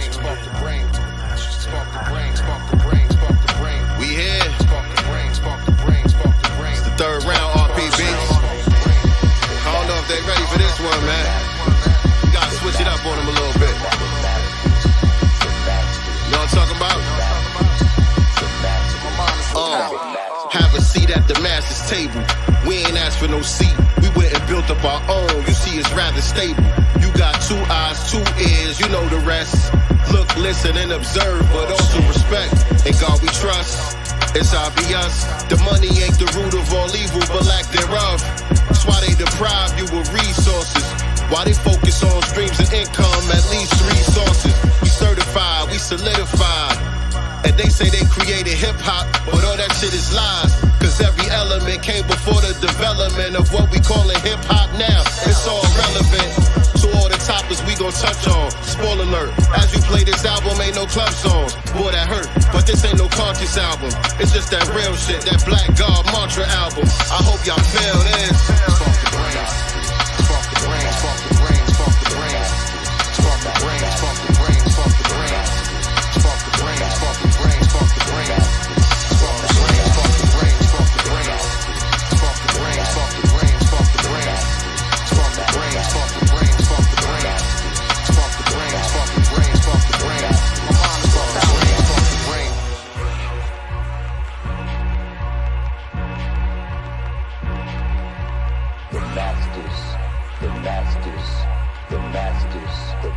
brain, spark the brain, spark the brain, spark the brain, spark the brain. We here. Spark the brain, spark the brain, spark the brain. It's the third round, RPB. I don't know if they ready for this one, man. You gotta switch it up on them a little bit. You know what I'm talking about? Have a seat at the master's table. We ain't asked for no seat. We went and built up our own. You see, it's rather stable. You got 2 eyes, 2 ears. You know the rest. Look, listen, and observe, but also respect. In God we trust. It's obvious. The money ain't the root of all evil, but lack thereof. That's why they deprive you of resources. Why they focus on streams of income, at least 3 sources. We certified, we solidified. And they say they created hip-hop, but all that shit is lies. Cause every element came before the development of what we callin' hip-hop now. It's all relevant to all the topics we gon' touch on. Spoiler alert, as you play this album, ain't no club songs. Boy, that hurt, but this ain't no conscious album. It's just that real shit, that Black God mantra album. I hope y'all feel this. Spark the brain, spark the brain, spark the brain, spark the brain, spark the brain, spark the brain, spark the brain. Spark the brain, spark the brain, spark the brain. Spark the brain, spark the brain, spark the brain. Spark the brain, spark the brain, spark the brain. Spark the brain, spark the brain, spark the brain. Spark the brain, spark the brain, spark the brain. My mind is spark the brain, spark the brain. The masters, the masters, the masters, the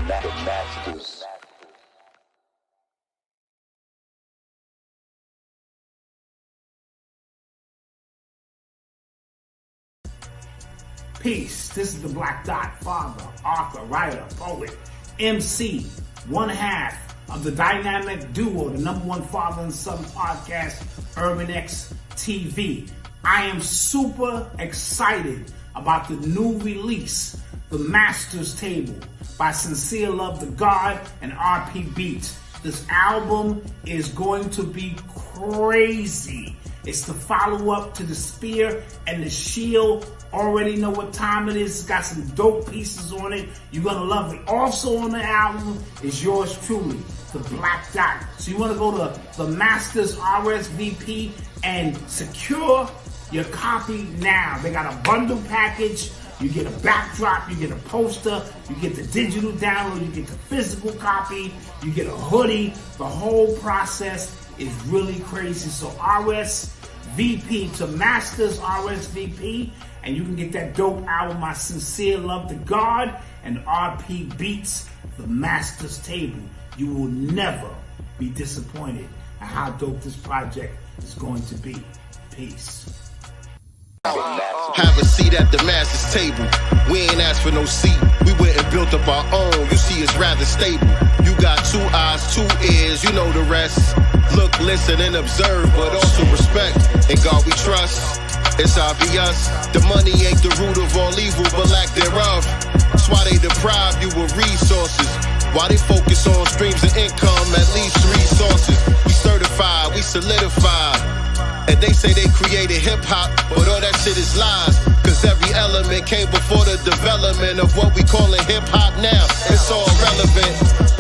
masters. Peace. This is the Black Dot, father, author, writer, poet, MC, one half of the dynamic duo, the #1 father and son podcast, Urban X TV. I am super excited about the new release, The Master's Table, by Sincere Love the God and RP Beats. This album is going to be crazy. It's the follow-up to The Spear and The Shield. Already know what time it is. It's got some dope pieces on it. You're going to love it. Also on the album is yours truly, the Black Dot. So you want to go to the Masters RSVP and secure your copy now. They got a bundle package. You get a backdrop, you get a poster, you get the digital download, you get the physical copy, you get a hoodie. The whole process is really crazy. So RSVP to Masters RSVP, and you can get that dope album, I Sincere Love the God and RP Beats, The Master's Table. You will never be disappointed at how dope this project is going to be. Peace. Have a seat at the master's table. We ain't asked for no seat. We went and built up our own. You see, it's rather stable. You got 2 eyes, 2 ears. You know the rest. Look, listen, and observe, but also respect. In God we trust. It's obvious. The money ain't the root of all evil, but lack thereof. That's why they deprive you of resources. Why they focus on streams of income, at least 3 sources. We certified, we solidified. And they say they created hip-hop, but all that shit is lies. Cause every element came before the development of what we callin' hip-hop now. It's all relevant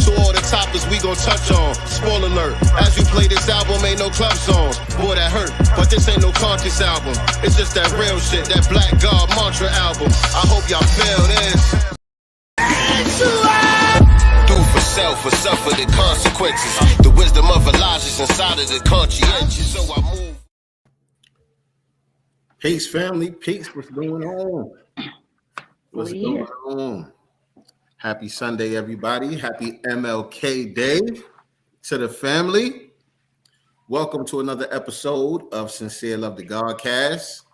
to all the topics we gon' touch on. Spoiler alert, as you play this album, ain't no club songs. Boy, that hurt, but this ain't no conscious album. It's just that real shit, that Black God mantra album. I hope y'all feel this. Do for self or suffer the consequences. The wisdom of Elijah's inside of the conscientious, so I move. Peace, family. Peace. What's going on? What's going on? Happy Sunday, everybody. Happy MLK Day to the family. Welcome to another episode of Sincere Love the GodCast.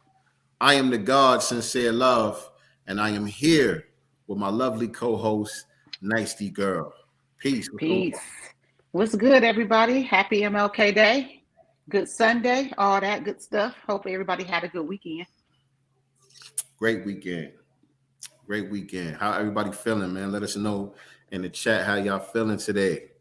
I am the God, Sincere Love, and I am here with my lovely co-host, nyctegur. Peace. Peace. What's good, everybody? Happy MLK Day. Good Sunday, all that good stuff. Hope everybody had a good weekend. Great weekend. Great weekend. How everybody feeling, man? Let us know in the chat how y'all feeling today.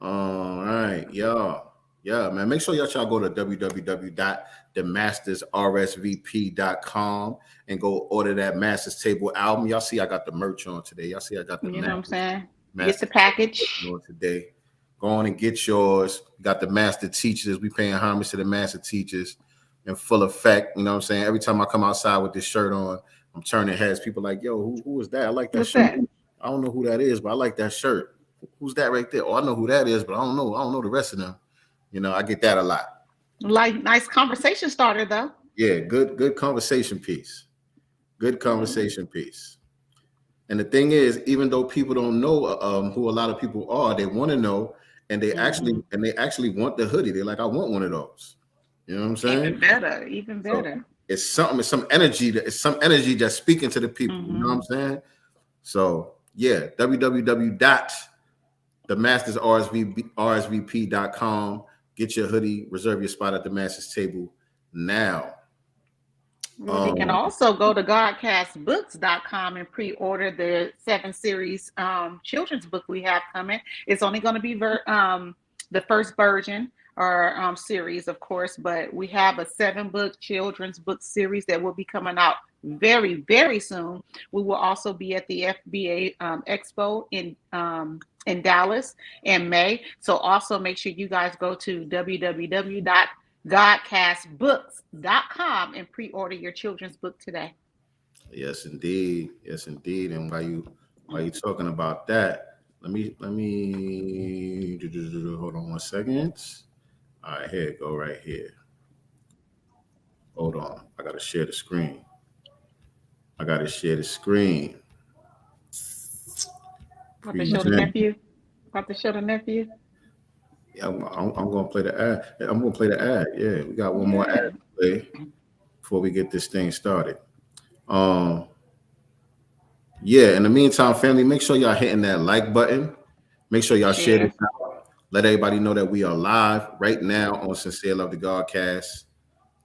All right, y'all. Yeah, man. Make sure y'all go to www.themastersrsvp.com and go order that Masters Table album. Y'all see I got the merch on today. Y'all see I got the You know what I'm saying? Get the package today. Go on and get yours. We got the master teachers. We paying homage to the master teachers in full effect. You know what I'm saying? Every time I come outside with this shirt on, I'm turning heads. People like, yo, who is that? I like that What's shirt. that? I don't know who that is, but I like that shirt. Who's that right there? Oh, I know who that is, but I don't know the rest of them. You know, I get that a lot. Like, nice conversation starter though. Yeah, good conversation piece. Good conversation piece. And the thing is, even though people don't know who a lot of people are, they want to know, and they actually want the hoodie. They're like, I want one of those. You know what I'm saying? Even better. So it's some energy that's speaking to the people. You know what I'm saying? So yeah, www.themastersrsvp.com. Get your hoodie, reserve your spot at the Masters table now. You can also go to godcastbooks.com and pre-order the 7 series children's book we have coming. It's only going to be the first version or series, of course, but we have a 7-book children's book series that will be coming out very, very soon. We will also be at the FBA Expo in Dallas in May. So also make sure you guys go to www.godcastbooks.com and pre-order your children's book today. Yes, indeed. And while you talking about that, let me hold on 1 second. All right, here it go right here. Hold on. I gotta share the screen. About to show the nephew? Yeah, I'm gonna play the ad. Yeah, we got one more ad to play before we get this thing started. Yeah, in the meantime, family, make sure y'all hitting that like button. Make sure y'all share this out. Let everybody know that we are live right now on Sincere Love the Godcast.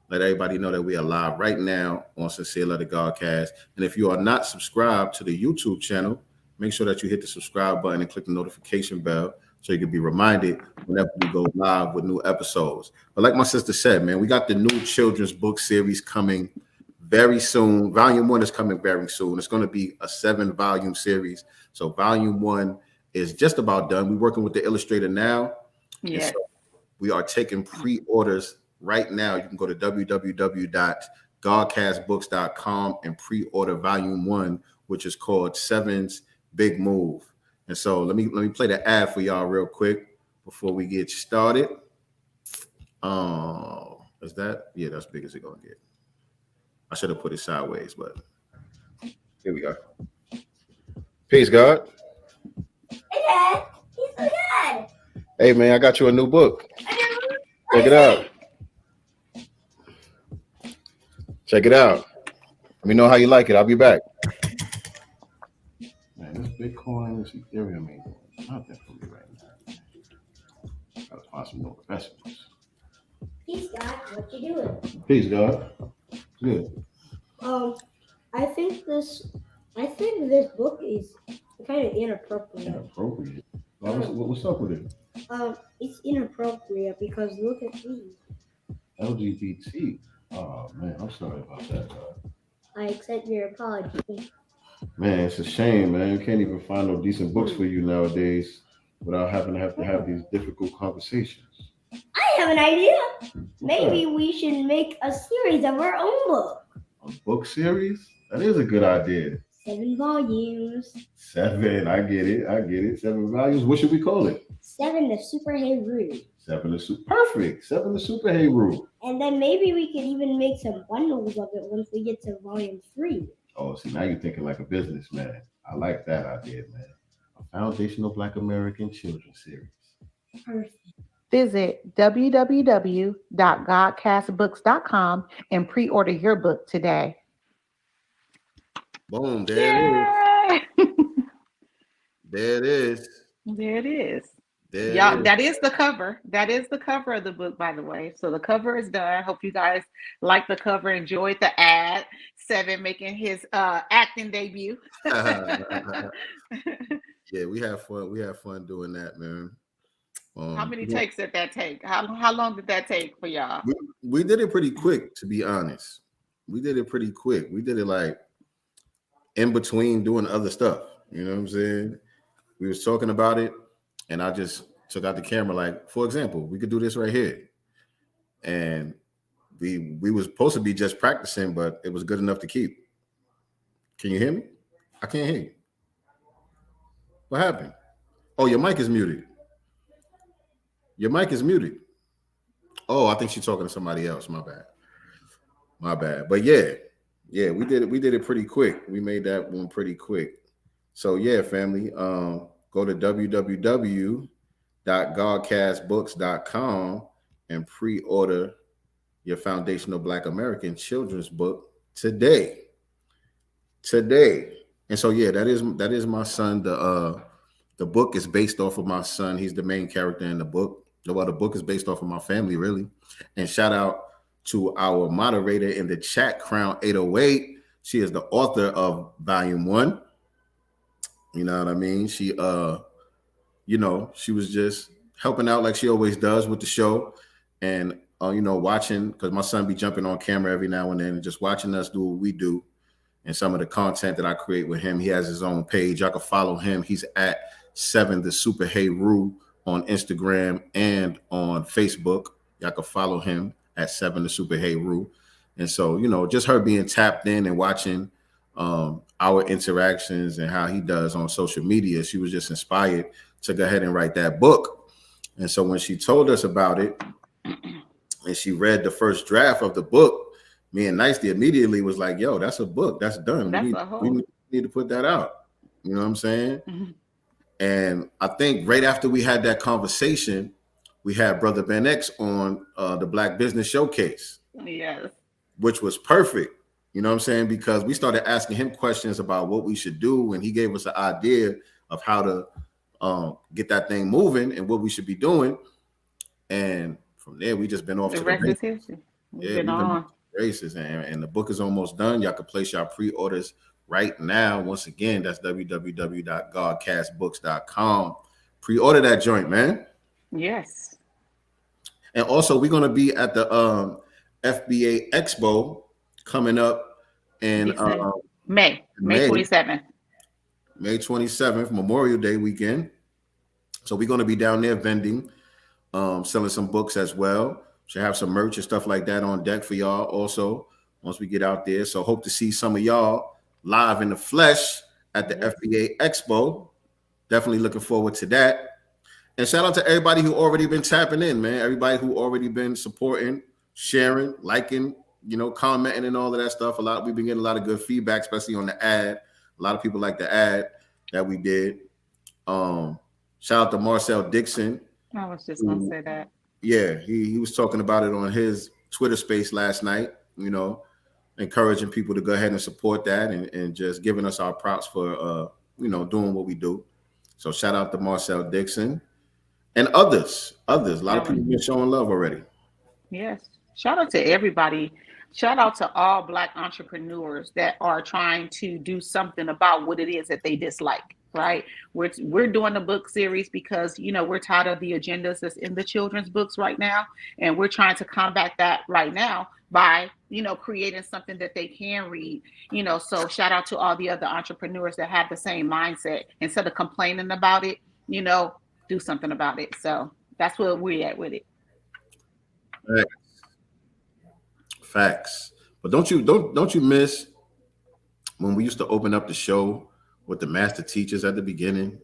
Let everybody know that we are live right now on Sincere Love the Godcast. And if you are not subscribed to the YouTube channel, make sure that you hit the subscribe button and click the notification bell so you can be reminded whenever we go live with new episodes. But like my sister said, man, we got the new children's book series coming very soon. Volume 1 is coming very soon. It's going to be a 7-volume series. So volume 1 is just about done. We're working with the illustrator now. Yes. So we are taking pre-orders right now. You can go to www.godcastbooks.com and pre-order volume 1, which is called 7's Big Move. And so let me play the ad for y'all real quick before we get started. Is that? Yeah, that's big as it's gonna get. I should have put it sideways, but here we go. Peace, God. Hey, Dad. He's so good. Hey, man, I got you a new book. Check it out. Check it out. Let me know how you like it. I'll be back. Man, this Bitcoin, this Ethereum ain't doing nothing for me right now. Gotta find some more investments. Peace, God. What you doing? Peace, God. Good. I think this book is kind of inappropriate. Inappropriate? What's up with it? It's inappropriate because look at these. LGBT. Oh man, I'm sorry about that, God. I accept your apology. Man, it's a shame, man. You can't even find no decent books for you nowadays without having to have these difficult conversations. I have an idea. Maybe we should make a series of our own book. A book series? That is a good idea. 7 volumes. 7, I get it. 7 volumes. What should we call it? 7 the Super Heru. 7 the perfect. 7 the Super Heru. And then maybe we could even make some bundles of it once we get to volume 3. Oh, see, now you're thinking like a businessman. I like that idea, man. A foundational Black American children's series. Perfect. Visit www.godcastbooks.com and pre-order your book today. Boom, there it is. There it is. There it is. There Y'all, it is. that is the cover. That is the cover of the book, by the way. So the cover is done. Hope you guys like the cover, enjoyed the ad. 7 making his acting debut. Yeah, we have fun. We have fun doing that, man. How many takes did that take? How long did that take for y'all? We did it pretty quick, to be honest. We did it pretty quick. We did it like in between doing other stuff. You know what I'm saying? we was talking about it, and I just took out the camera. Like, for example, we could do this right here, and we was supposed to be just practicing, but it was good enough to keep. Can you hear me? I can't hear you. What happened? Oh, your mic is muted. Your mic is muted. Oh, I think she's talking to somebody else. My bad. But yeah, we did it. We did it pretty quick. We made that one pretty quick. So yeah, family, go to www.godcastbooks.com and pre-order your Foundational Black American Children's Book today. And so yeah, that is my son. The book is based off of my son. He's the main character in the book. Well, the book is based off of my family, really. And shout out to our moderator in the chat, Crown 808. She is the author of Volume 1. You know what I mean? She she was just helping out like she always does with the show. And watching, because my son be jumping on camera every now and then and just watching us do what we do. And some of the content that I create with him, he has his own page. Y'all can follow him. He's at 7 the Super Heru on Instagram and on Facebook. Y'all can follow him at 7 the Super Heru. And so, just her being tapped in and watching our interactions and how he does on social media, she was just inspired to go ahead and write that book. And so when she told us about it and she read the first draft of the book, me and Nicety immediately was like, yo, that's a book. That's done. We need to put that out. You know what I'm saying? Mm-hmm. And I think right after we had that conversation, we had Brother Ben X on the Black Business Showcase. Yes. Which was perfect. You know what I'm saying? Because we started asking him questions about what we should do. And he gave us an idea of how to get that thing moving and what we should be doing. And from there, we just been off to the races. We've been on races, and the book is almost done. Y'all can place your pre-orders right now. Once again, that's www.godcastbooks.com. Pre-order that joint, man. Yes. And also, we're going to be at the FBA Expo coming up in May 27th. May 27th, Memorial Day weekend. So we're going to be down there vending, selling some books as well. Should have some merch and stuff like that on deck for y'all also once we get out there. So hope to see some of y'all live in the flesh at the FBA Expo. Definitely looking forward to that. And shout out to everybody who already been tapping in, man. Everybody who already been supporting, sharing, liking, commenting and all of that stuff. We've been getting a lot of good feedback, especially on the ad. A lot of people like the ad that we did. Shout out to Marcel Dixon. I was just going to say that. Yeah, he was talking about it on his Twitter space last night, encouraging people to go ahead and support that and just giving us our props for, doing what we do. So shout out to Marcel Dixon and others. A lot of people been showing love already. Yes. Shout out to everybody. Shout out to all Black entrepreneurs that are trying to do something about what it is that they dislike. Right. We're doing the book series because, we're tired of the agendas that's in the children's books right now. And we're trying to combat that right now by, creating something that they can read, so shout out to all the other entrepreneurs that have the same mindset. Instead of complaining about it, do something about it. So that's where we're at with it. Facts. But don't you miss when we used to open up the show with the master teachers at the beginning?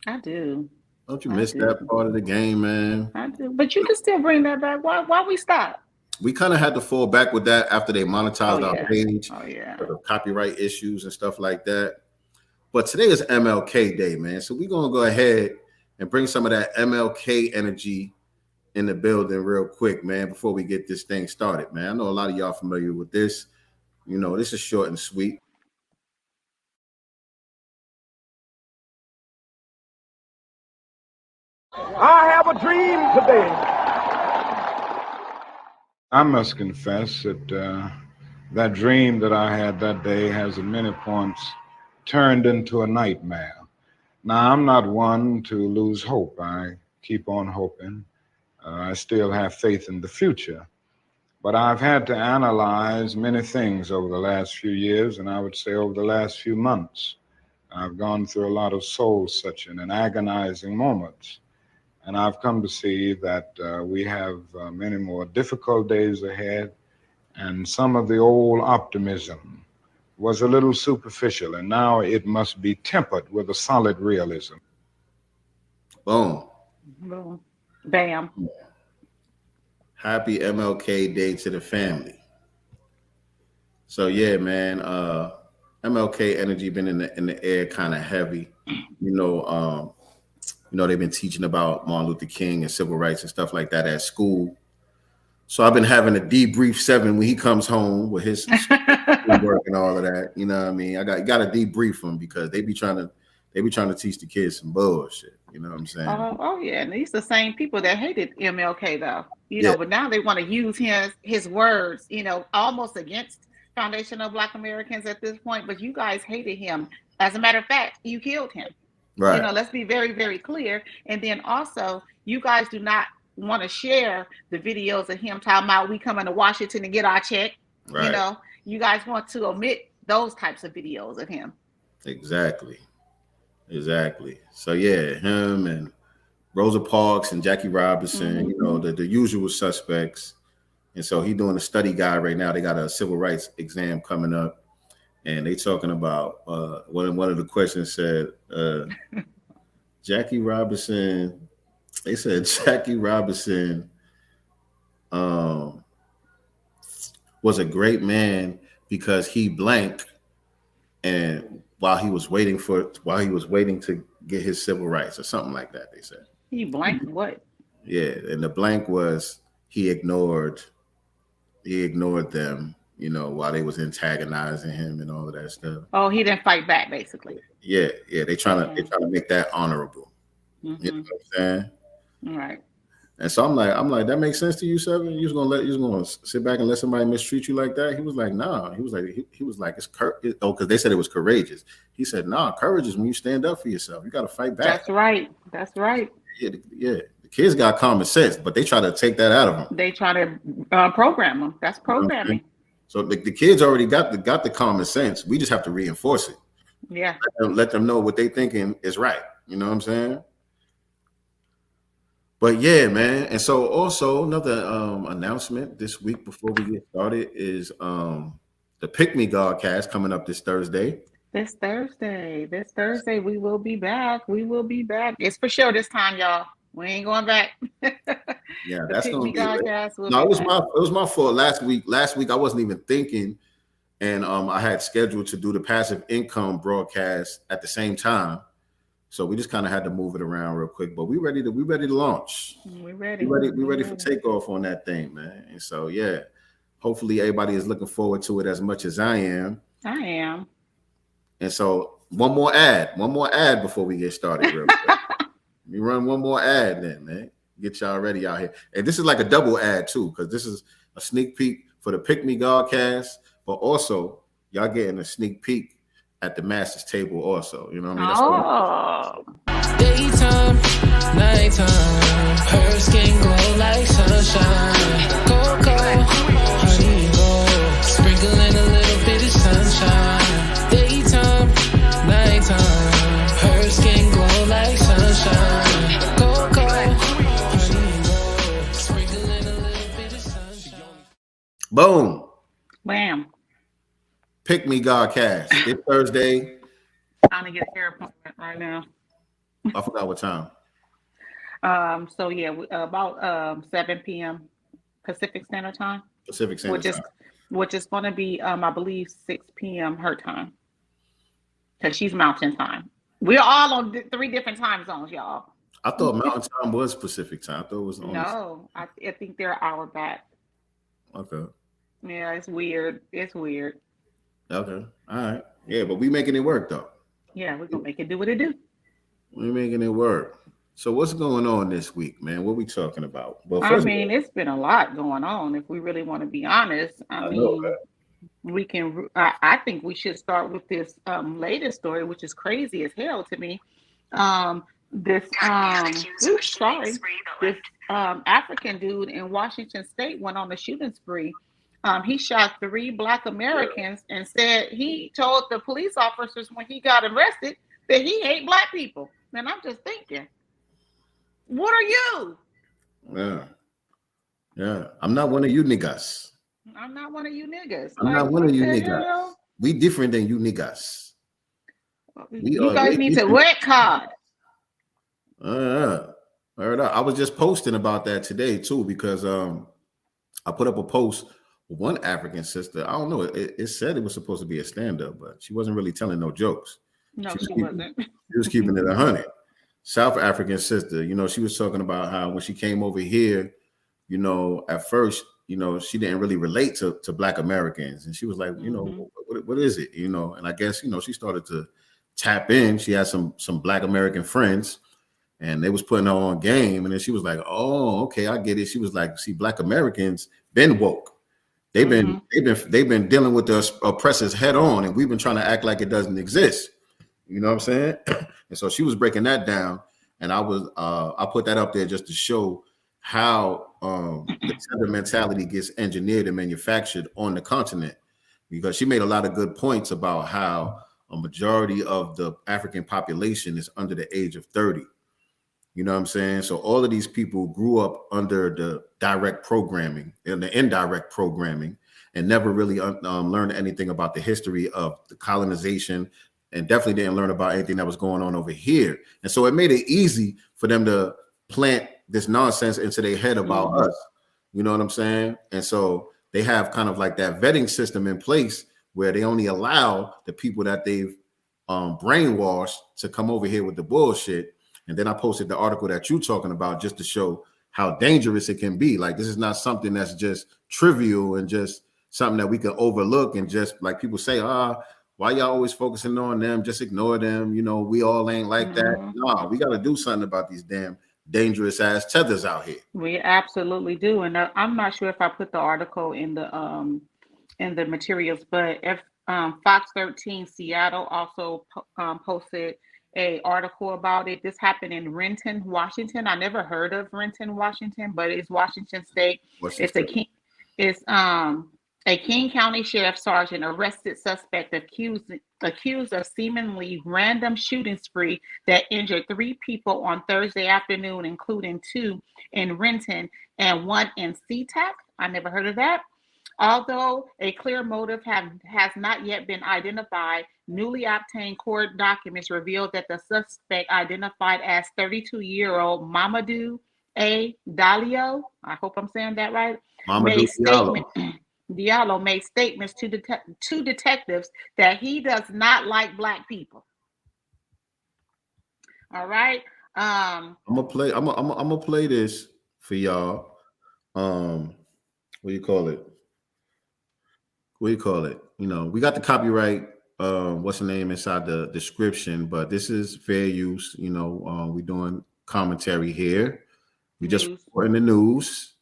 I do. Don't you miss that part of the game, man? I do. But you can still bring that back. Why we stop? We kind of had to fall back with that after they monetized our page for the copyright issues and stuff like that. But today is MLK Day, man. So we're going to go ahead and bring some of that MLK energy in the building real quick, man, before we get this thing started, man. I know a lot of y'all familiar with this. This is short and sweet. I have a dream today. I must confess that that dream that I had that day has at many points turned into a nightmare. Now, I'm not one to lose hope. I keep on hoping. I still have faith in the future. But I've had to analyze many things over the last few years, and I would say over the last few months. I've gone through a lot of soul searching and agonizing moments. And I've come to see that we have many more difficult days ahead. And some of the old optimism was a little superficial, and now it must be tempered with a solid realism. Boom. Boom. Bam. Happy MLK Day to the family. So yeah, man, MLK energy been in the air kind of heavy. You know, they've been teaching about Martin Luther King and civil rights and stuff like that at school. So I've been having a debrief 7 when he comes home with his work and all of that. You know what I mean? I got to debrief him because they be trying to teach the kids some bullshit. You know what I'm saying? Oh yeah, and these the same people that hated MLK though. You know, but now they want to use his words, you know, almost against Foundation of Black Americans at this point. But you guys hated him. As a matter of fact, you killed him. Right. You know, let's be very, very clear. And then also, you guys do not want to share the videos of him talking about we coming to Washington to get our check. Right. You know, you guys want to omit those types of videos of him. Exactly. So yeah, him and Rosa Parks and Jackie Robinson, you know, the usual suspects. And so he's doing a study guide right now. They got a civil rights exam coming up, and they talking about one of the questions said Jackie Robinson. They said Jackie Robinson was a great man because he blank, and while he was waiting to get his civil rights or something like that, they said. He blanked what? Yeah, and the blank was he ignored them, you know, while they was antagonizing him and all of that stuff. Oh, he didn't fight back, basically. Yeah, they trying to make that honorable. You know what I'm saying? All right. And so I'm like, that makes sense to you, Seven? You was gonna sit back and let somebody mistreat you like that? He was like, nah. He was like, it's because they said it was courageous. He said, nah, courage is when you stand up for yourself. You got to fight back. That's right. Yeah. The kids got common sense, but they try to take that out of them. They try to program them. That's programming. So the kids already got the common sense. We just have to reinforce it. Yeah. Let them know what they thinking is right. You know what I'm saying? But yeah, man. And so also another announcement this week before we get started is the Pick Me GodCast coming up this Thursday. This Thursday, we will be back. It's for sure this time, y'all. We ain't going back. Yeah, that's gonna be GodCast. No, it was my fault last week. Last week I wasn't even thinking, and I had scheduled to do the passive income broadcast at the same time. So we just kind of had to move it around real quick, but we ready to launch. We ready for takeoff on that thing, man. And so yeah, hopefully everybody is looking forward to it as much as I am. I am. And so one more ad before we get started real quick. Let me run one more ad then, man. Get y'all ready out here. And this is like a double ad too, because this is a sneak peek for the Pick Me GodCast, but also y'all getting a sneak peek at the master's table also. You know what I mean? Daytime, nighttime, her skin glow like sunshine. Cocoa, honey gold, sprinkling a little bit of sunshine. Daytime, nighttime, her skin glow like sunshine. Cocoa, honey gold, sprinkling a little bit of sunshine. Boom. Bam. Pick Me GodCast. It's Thursday. Trying to get a hair appointment right now. I forgot what time. So yeah, about 7 p.m. Pacific Standard Time. Which is going to be I believe 6 p.m. her time, because she's Mountain Time. We're all on 3 different time zones, y'all. I thought Mountain Time was Pacific Time. I thought it was on. No, I think they're an hour back. Okay. Yeah, it's weird. Okay. All right. Yeah, but we making it work though. Yeah, we're gonna make it do what it do. We're making it work. So what's going on this week, man? What we talking about? Well, it's been a lot going on. If we really want to be honest, we can. I think we should start with this latest story, which is crazy as hell to me. This African dude in Washington State went on a shooting spree. he shot 3 Black Americans and said he told the police officers when he got arrested that he hate Black people. And I'm just thinking, what are you? Yeah. I'm not one of you niggas. I'm not one of you niggas. I'm not one of you niggas. We different than you niggas. You guys need to work hard. I was just posting about that today too, because I put up a post with one African sister. I don't know. It said it was supposed to be a stand-up, but she wasn't really telling no jokes. No, she wasn't. She was keeping it 100. South African sister, you know, she was talking about how when she came over here, you know, at first, you know, she didn't really relate to Black Americans. And she was like, you know, what is it? You know, and I guess, you know, she started to tap in. She had some Black American friends and they was putting her on game. And then she was like, oh, okay, I get it. She was like, see, Black Americans been woke. They've been dealing with the oppressors head on, and we've been trying to act like it doesn't exist. You know what I'm saying? And so she was breaking that down, and I put that up there just to show how the gender mentality gets engineered and manufactured on the continent, because she made a lot of good points about how a majority of the African population is under the age of 30. You know what I'm saying? So all of these people grew up under the direct programming and the indirect programming and never really learned anything about the history of the colonization, and definitely didn't learn about anything that was going on over here. And so it made it easy for them to plant this nonsense into their head about us. You know what I'm saying? And so they have kind of like that vetting system in place where they only allow the people that they've brainwashed to come over here with the bullshit. And then I posted the article that you're talking about just to show how dangerous it can be. Like, this is not something that's just trivial and just something that we can overlook and just, like people say, why y'all always focusing on them? Just ignore them. You know, we all ain't like that. No, we got to do something about these damn dangerous ass tethers out here. We absolutely do. And I'm not sure if I put the article in the materials, but if Fox 13 Seattle also posted a article about it. This happened in Renton, Washington. I never heard of Renton, Washington, but it's Washington State. It's a King County Sheriff Sergeant arrested suspect accused of seemingly random shooting spree that injured 3 people on Thursday afternoon, including 2 in Renton and 1 in SeaTac. I never heard of that. Although a clear motive has not yet been identified, newly obtained court documents revealed that the suspect, identified as 32-year-old Mamadou A. Diallo, I hope I'm saying that right, Diallo made statements to detectives that he does not like Black people. All right. I'm gonna play this for y'all. What do you call it? You know, we got the copyright, what's the name inside the description, but this is fair use. You know, we're doing commentary here. We just reporting the news,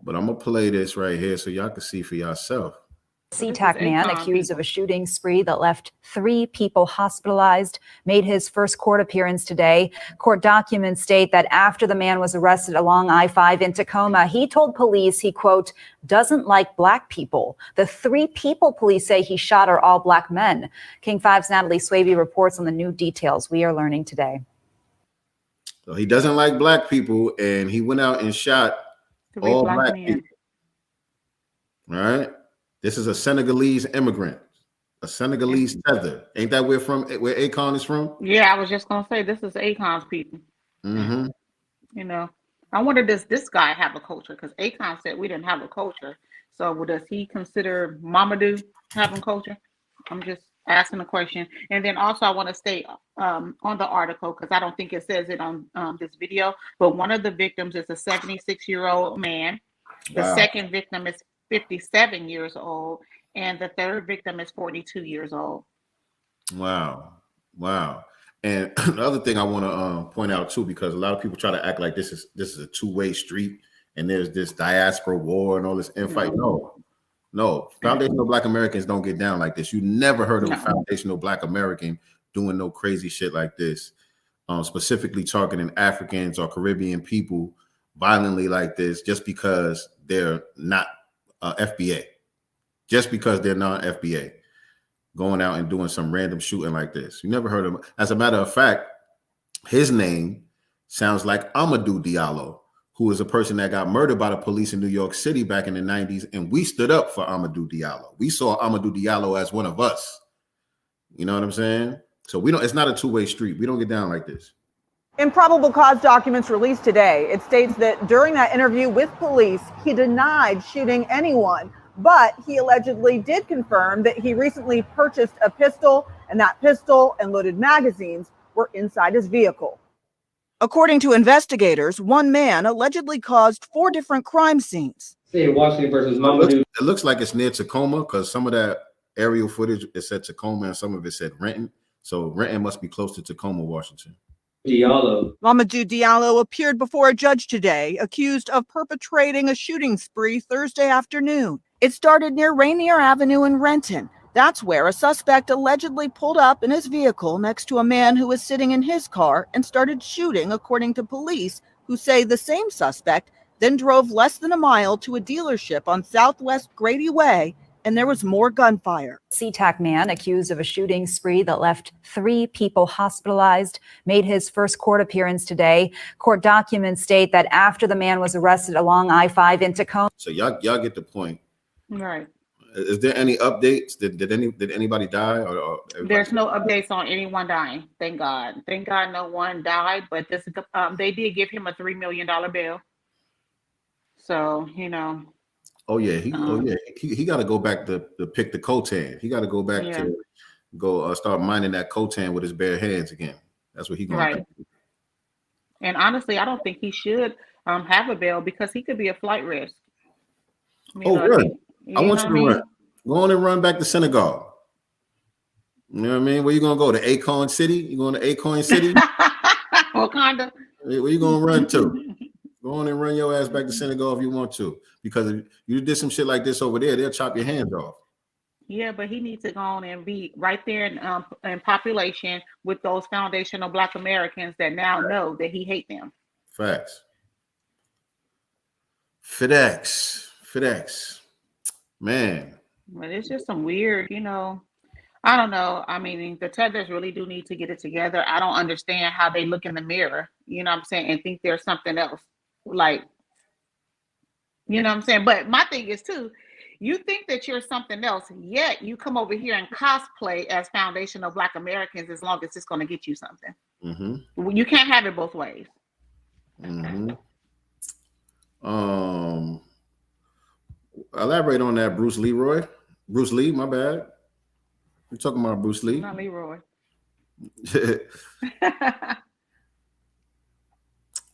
but I'm gonna play this right here so y'all can see for yourself. SeaTac man accused of a shooting spree that left 3 people hospitalized made his first court appearance today. Court documents state that after the man was arrested along I-5 in Tacoma, he told police he, quote, doesn't like Black people. The 3 people police say he shot are all Black men. King 5's Natalie Swaby reports on the new details we are learning today. So he doesn't like Black people, and he went out and shot 3 all Black people. All right. This is a Senegalese immigrant, a Senegalese tether. Ain't that where Akon is from? Yeah, I was just gonna say this is Akon's people. Mm-hmm. You know, I wonder does this guy have a culture? Because Akon said we didn't have a culture. So does he consider Mamadou having culture? I'm just asking a question. And then also I want to stay on the article because I don't think it says it on this video. But one of the victims is a 76-year-old man. The second victim is 57 years old, and the third victim is 42 years old. Wow. And the other thing I want to point out too, because a lot of people try to act like this is a two-way street, and there's this diaspora war and all this infight. No, foundational Black Americans don't get down like this. You never heard of a foundational Black American doing no crazy shit like this, specifically targeting Africans or Caribbean people violently like this, just because they're not FBA. just because they're non-FBA, going out and doing some random shooting like this. You never heard of him. As a matter of fact, his name sounds like Amadou Diallo, who is a person that got murdered by the police in New York City back in the 90s, and we stood up for Amadou Diallo. We saw Amadou Diallo as one of us. You know what I'm saying? So we don't. It's not a two-way street. We don't get down like this. In probable cause documents released today, it states that during that interview with police, he denied shooting anyone, but he allegedly did confirm that he recently purchased a pistol, and that pistol and loaded magazines were inside his vehicle. According to investigators, one man allegedly caused 4 different crime scenes. Washington versus Mamadou. It looks like it's near Tacoma because some of that aerial footage, it said Tacoma and some of it said Renton. So Renton must be close to Tacoma, Washington. Mamadou Diallo appeared before a judge today, accused of perpetrating a shooting spree Thursday afternoon. It started near Rainier Avenue in Renton. That's where a suspect allegedly pulled up in his vehicle next to a man who was sitting in his car and started shooting, according to police, who say the same suspect then drove less than a mile to a dealership on Southwest Grady Way, and there was more gunfire. SeaTac man accused of a shooting spree that left 3 people hospitalized made his first court appearance today. Court documents state that after the man was arrested along I-5 in Tacoma. So y'all get the point. Right. Is there any updates? Did anybody die? Or There's no updates on anyone dying. Thank God. Thank God no one died. But this is they did give him a $3 million bail. So, you know. Oh yeah, he got to go back to pick the cotan. He got to go back to start mining that cotan with his bare hands again. That's what he going to do. And honestly, I don't think he should have a bail because he could be a flight risk. Really? I want you to run. Go on and run back to Senegal. You know what I mean? Where you gonna go? To Acorn City? You going to Acorn City? Wakanda. Where you gonna run to? Go on and run your ass back to Senegal if you want to. Because if you did some shit like this over there, they'll chop your hands off. Yeah, but he needs to go on and be right there in population with those foundational Black Americans that now know that he hates them. Facts. FedEx. Man. But it's just some weird, I don't know. I mean, the Tethers really do need to get it together. I don't understand how they look in the mirror, you know what I'm saying, and think there's something else. Like, you know what I'm saying? But my thing is, too, you think that you're something else, yet you come over here and cosplay as foundational Black Americans as long as it's going to get you something. Mm-hmm. You can't have it both ways. Mm-hmm. Elaborate on that, Bruce Lee, my bad. We're talking about Bruce Lee. Not Leroy.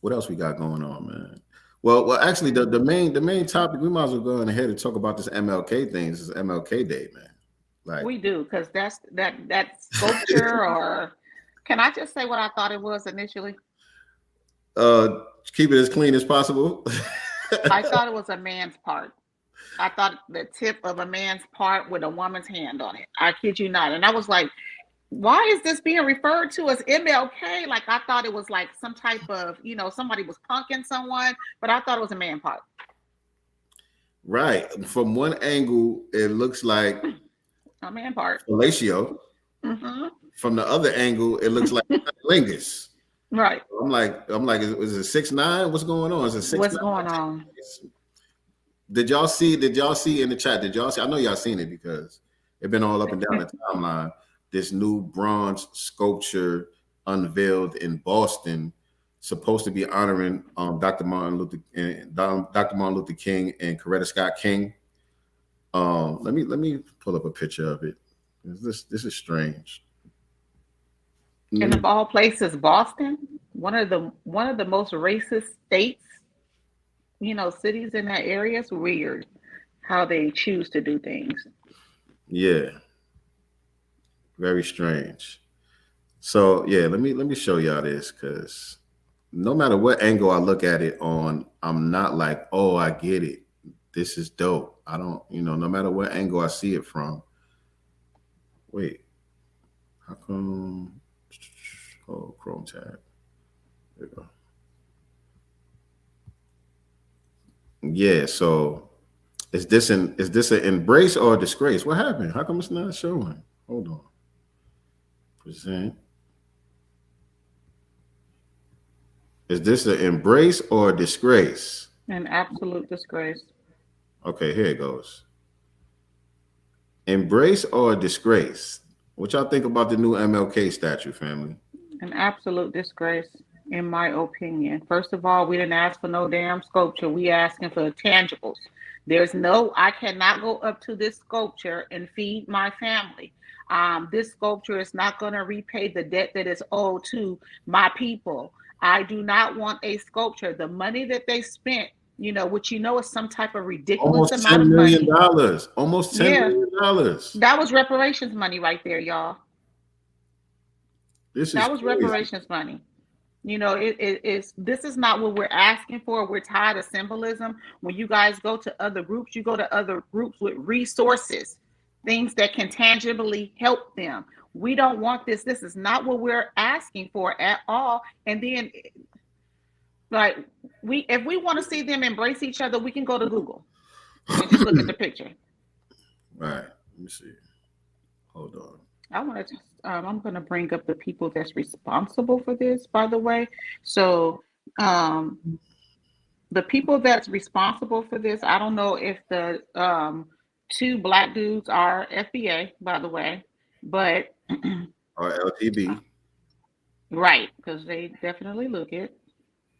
What else we got going on, man? Well, actually, the main topic, we might as well go ahead and talk about this MLK thing. This is MLK Day, man. Like we do, because that's sculpture, or can I just say what I thought it was initially? Keep it as clean as possible. I thought it was a man's part. I thought the tip of a man's part with a woman's hand on it. I kid you not. And I was like, why is this being referred to as MLK? Like, I thought it was like some type of, somebody was punking someone, but I thought it was a man part. Right. From one angle, it looks like a man part. Fellatio. Mm-hmm. From the other angle, it looks like Lingus. Right. I'm like, is it 6'9"? What's going on? Is it 6'9"? What's going on? Did y'all see in the chat? Did y'all see? I know y'all seen it because it's been all up and down the timeline. This new bronze sculpture unveiled in Boston, supposed to be honoring Dr. Martin Luther King and Coretta Scott King. Let me pull up a picture of it. This is strange. And of all places, Boston, one of the most racist states, cities in that area. It's weird how they choose to do things. Yeah. Very strange. So yeah, let me show y'all this, because no matter what angle I look at it on, I'm not like, oh, I get it. This is dope. I don't, no matter what angle I see it from. Wait, how come? Oh, Chrome tab. There we go. Yeah, so Is this an embrace or a disgrace? What happened? How come it's not showing? Hold on. Present. Is this an embrace or a disgrace? An absolute disgrace. Okay, here it goes. Embrace or a disgrace? What y'all think about the new MLK statue, family? An absolute disgrace, in my opinion. First of all, we didn't ask for no damn sculpture. We asking for tangibles. I cannot go up to this sculpture and feed my family. This sculpture is not going to repay the debt that is owed to my people. I do not want a sculpture. The money that they spent, which is some type of ridiculous amount of money. Almost $10 million. That was reparations money right there, y'all. That was crazy. Reparations money. This is not what we're asking for. We're tired of symbolism. When you guys go to other groups, you go to other groups with resources, things that can tangibly help them. We don't want this. This is not what we're asking for at all. And then, if we want to see them embrace each other, we can go to Google and just look at the picture. Right. Let me see. Hold on. I'm going to bring up the people that's responsible for this, by the way. So the people that's responsible for this, I don't know if the two black dudes are FBA, by the way, but or LTB. Right, because they definitely look it,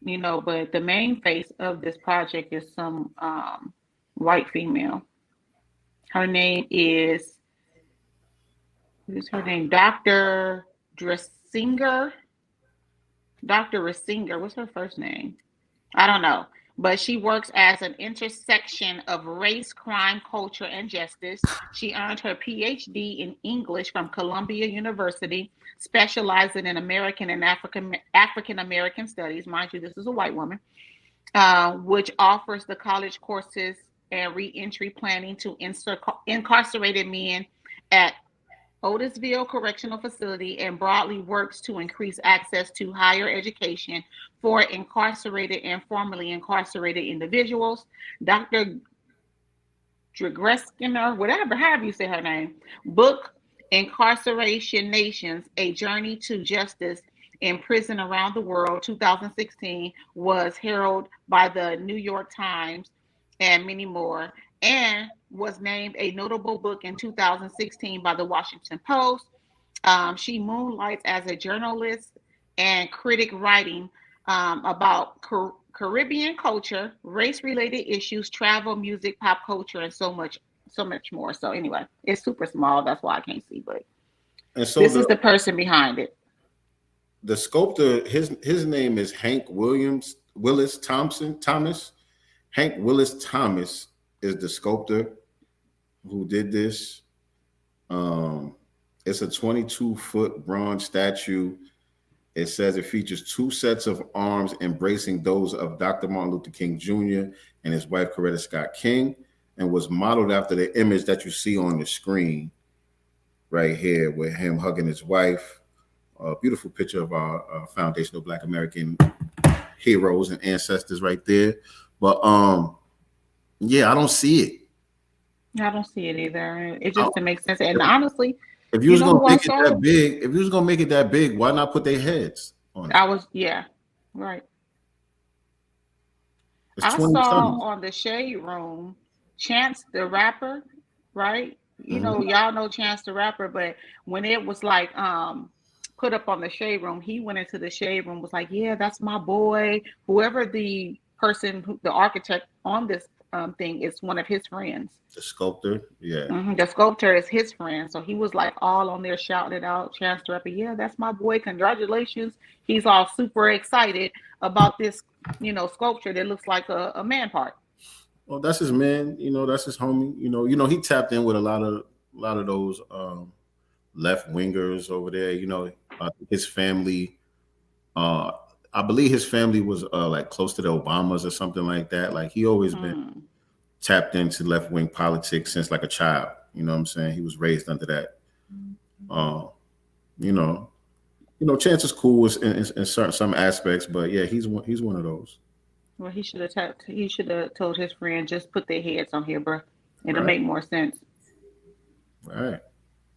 but the main face of this project is some white female. Her name is, what's her name? Dr. Dressinger. Dr. Dressinger, what's her first name? I don't know. But she works as an intersection of race, crime, culture, and justice. She earned her PhD in English from Columbia University, specializing in American and African-American studies. Mind you, this is a white woman, which offers the college courses and reentry planning to incarcerated men at Otisville Correctional Facility, and broadly works to increase access to higher education for incarcerated and formerly incarcerated individuals. Dr. Dragreskinder, however you say her name, book Incarceration Nations, A Journey to Justice in Prison Around the World, 2016, was heralded by the New York Times and many more, and was named a notable book in 2016 by the Washington Post. She moonlights as a journalist and critic, writing about Caribbean culture, race-related issues, travel, music, pop culture, and so much more. So anyway, it's super small. That's why I can't see, but this is the person behind it. The sculptor, his name is Hank Willis Thomas. Hank Willis Thomas is the sculptor who did this. It's a 22-foot bronze statue. It says it features two sets of arms embracing those of Dr. Martin Luther King Jr. and his wife, Coretta Scott King, and was modeled after the image that you see on the screen right here with him hugging his wife. A beautiful picture of our foundational Black American heroes and ancestors right there. But yeah, I don't see it. I don't see it either. It just doesn't make sense. And honestly, if you was gonna make it that big, why not put their heads on it? Yeah, right. It's I saw on the Shade Room, Chance the Rapper, right? Y'all know Chance the Rapper, but when it was like put up on the Shade Room, he went into the Shade Room, was like, yeah, that's my boy. Whoever the person, the architect on this thing is one of his friends. The sculptor, yeah. The sculptor is his friend. So he was like all on there shouting it out, Chance the Rapper, yeah, that's my boy, congratulations. He's all super excited about this, sculpture that looks like a man part. Well, that's his man, that's his homie. He tapped in with a lot of those left wingers over there. His family, I believe his family was like close to the Obamas or something like that. Like he always been tapped into left wing politics since like a child. You know what I'm saying? He was raised under that. Chance is cool in some aspects, but yeah, he's one of those. Well, he should have told his friend, just put their heads on here, bro. It'll Right. make more sense. Right.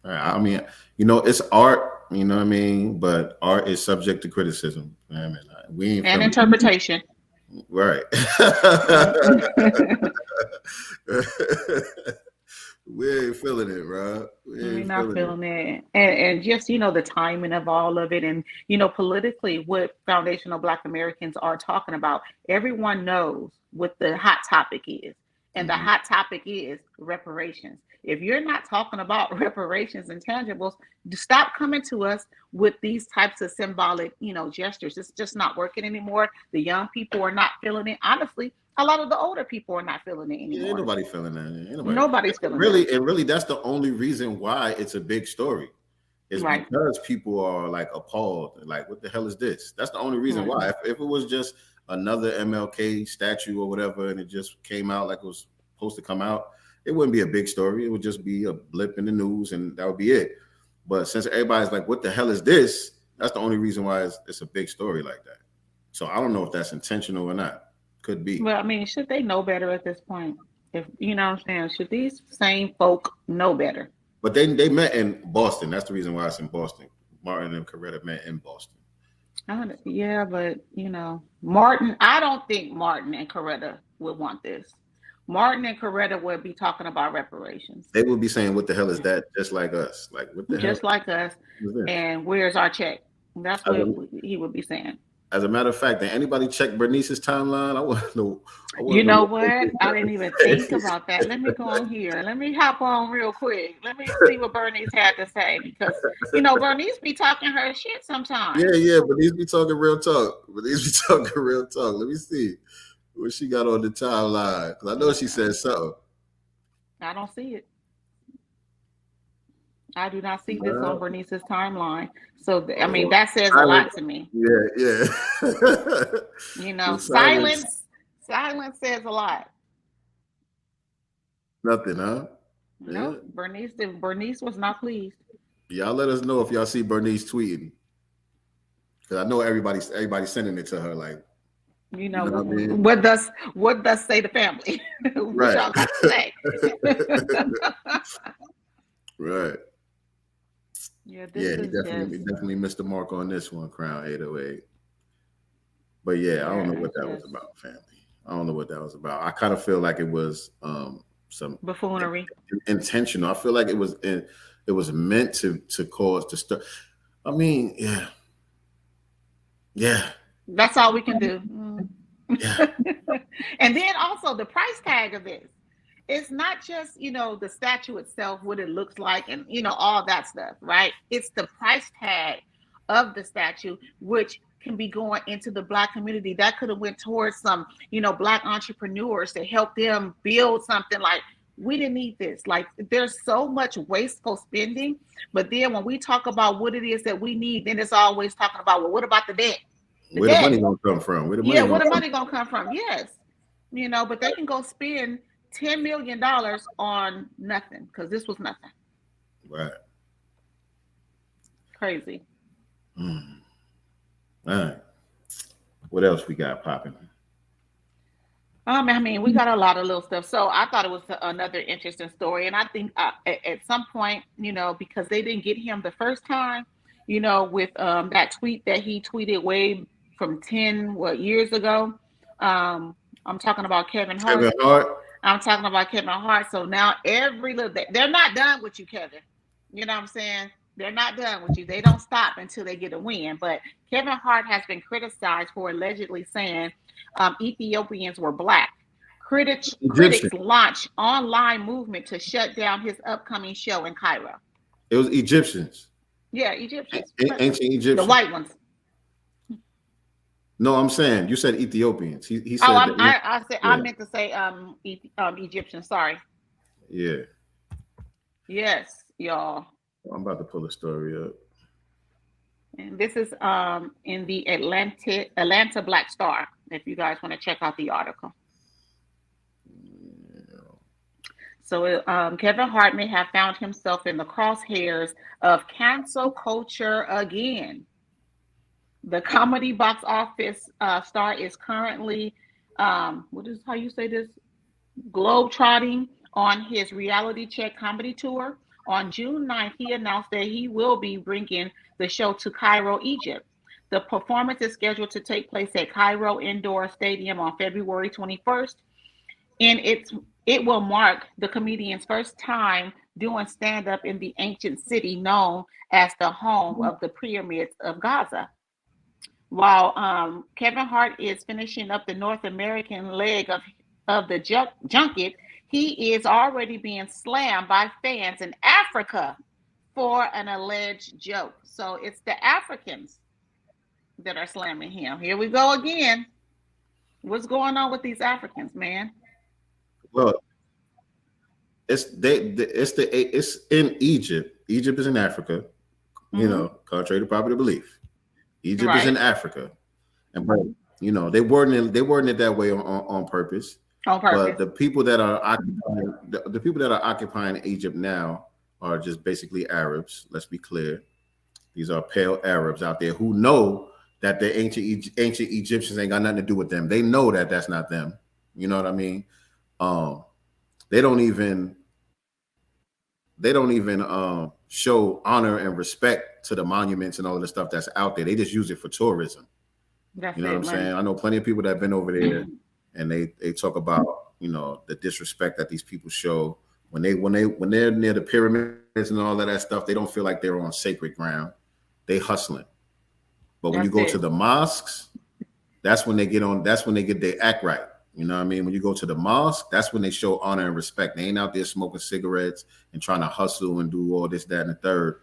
I mean, you know, it's art, you know what I mean? But art is subject to criticism. I mean, we ain't And interpretation. Right. We ain't feeling it, bro. We're not feeling it. And just, you know, the timing of all of it. And, you know, politically, what foundational Black Americans are talking about, everyone knows what the hot topic is. And the hot topic is reparations. If you're not talking about reparations and tangibles, stop coming to us with these types of symbolic, you know, gestures. It's just not working anymore. The young people are not feeling it. Honestly, a lot of the older people are not feeling it anymore. Yeah, ain't nobody feeling that. Nobody's feeling it. And really, that's the only reason why it's a big story. Is right. Because people are like appalled. Like, what the hell is this? That's the only reason why. If it was just another MLK statue or whatever, and it just came out like it was supposed to come out, it wouldn't be a big story. It would just be a blip in the news, and that would be it. But since everybody's like, what the hell is this? That's the only reason why it's a big story like that. So I don't know if that's intentional or not. Could be. Well, I mean, should they know better at this point? If you know what I'm saying, should these same folk know better? But they met in Boston. That's the reason why it's in Boston. Martin and Coretta met in Boston. Yeah, but you know, Martin, I don't think Martin and Coretta would want this. Martin and Coretta would be talking about reparations. They would be saying, what the hell is that? Just like us. Like, what the hell? Just like us. And where's our check? That's what he would be saying. As a matter of fact, did anybody check Bernice's timeline? I want to know. You know what? I didn't even think about that. Let me go on here. Let me hop on real quick. Let me see what Bernice had to say, because, you know, Bernice be talking her shit sometimes. Yeah. Bernice be talking real talk. Let me see what she got on the timeline, because I know she said something. I don't see it. I do not see this on Bernice's timeline. So, I mean, that says a lot to me. Yeah. You know, silence says a lot. Nothing, huh? No, yeah. Bernice was not pleased. Y'all let us know if y'all see Bernice tweeting, because I know everybody's sending it to her. Like, you know what I mean? What does say the family? Right. Y'all got to say. Right. Yeah, he definitely missed the mark on this one, Crown 808. But yeah, I don't know what that was about, family. I don't know what that was about. I kind of feel like it was some buffoonery, intentional. I feel like it was meant to cause to start. I mean, yeah. That's all we can do. Yeah. And then also the price tag of this. It's not just, you know, the statue itself, what it looks like, and, you know, all that stuff, right? It's the price tag of the statue, which can be going into the Black community. That could have went towards some, you know, Black entrepreneurs to help them build something. Like, we didn't need this. Like, there's so much wasteful spending. But then when we talk about what it is that we need, then it's always talking about, well, what about the debt? Where the money gonna come from? Where the money gonna come from? Yes. You know, but they can go spend $10 million on nothing, because this was nothing. Right. Crazy. All right. What else we got popping? I mean, we got a lot of little stuff. So I thought it was another interesting story. And I think at some point, you know, because they didn't get him the first time, you know, with that tweet that he tweeted way from 10 years ago. I'm talking about Kevin Hart. I'm talking about Kevin Hart. So now they're not done with you, Kevin. You know what I'm saying? They're not done with you. They don't stop until they get a win. But Kevin Hart has been criticized for allegedly saying Ethiopians were Black. Critics launch online movement to shut down his upcoming show in Cairo. It was Egyptians. Yeah, Egyptians. Ancient Egyptians. The white ones. No, I'm saying you said Ethiopians. He said. I meant to say Egyptian. Sorry. Yeah. Yes, y'all. I'm about to pull a story up. And this is in the Atlanta Black Star. If you guys want to check out the article. Yeah. So Kevin Hart may have found himself in the crosshairs of cancel culture again. The comedy box office star is currently what is how you say this? Globetrotting on his reality check comedy tour. On June 9th, he announced that he will be bringing the show to Cairo, Egypt. The performance is scheduled to take place at Cairo Indoor Stadium on February 21st, and it will mark the comedian's first time doing stand-up in the ancient city known as the home of the pyramids of Gaza. While Kevin Hart is finishing up the North American leg of the junket, he is already being slammed by fans in Africa for an alleged joke. So it's the Africans that are slamming him. Here we go again. What's going on with these Africans, man? Well, it's in Egypt. Egypt is in Africa. You know, contrary to popular belief, Egypt is in Africa, and but you know they wording it that way on purpose. On purpose. But the people that are occupying Egypt now are just basically Arabs. Let's be clear; these are pale Arabs out there who know that the ancient Egyptians ain't got nothing to do with them. They know that that's not them. You know what I mean? They don't even show honor and respect to the monuments and all of the stuff that's out there. They just use it for tourism. That's you know what I'm saying? I know plenty of people that have been over there, and they talk about, you know, the disrespect that these people show when they're near the pyramids and all of that stuff. They don't feel like they're on sacred ground. They hustling. But when you go to the mosques, that's when they get their act right. You know what I mean? When you go to the mosque, that's when they show honor and respect. They ain't out there smoking cigarettes and trying to hustle and do all this, that, and the third.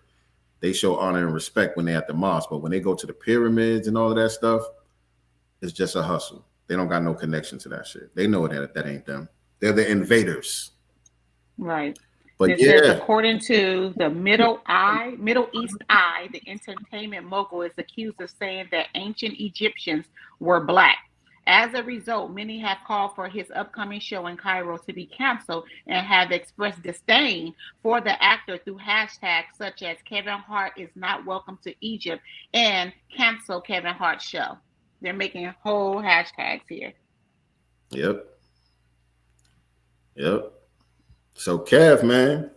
They show honor and respect when they're at the mosque. But when they go to the pyramids and all of that stuff, it's just a hustle. They don't got no connection to that shit. They know that ain't them. They're the invaders. Right. But it says, according to the Middle East Eye, the entertainment mogul is accused of saying that ancient Egyptians were black. As a result, many have called for his upcoming show in Cairo to be canceled and have expressed disdain for the actor through hashtags such as Kevin Hart is not welcome to Egypt and cancel Kevin Hart show. They're making whole hashtags here. Yep. So Kev,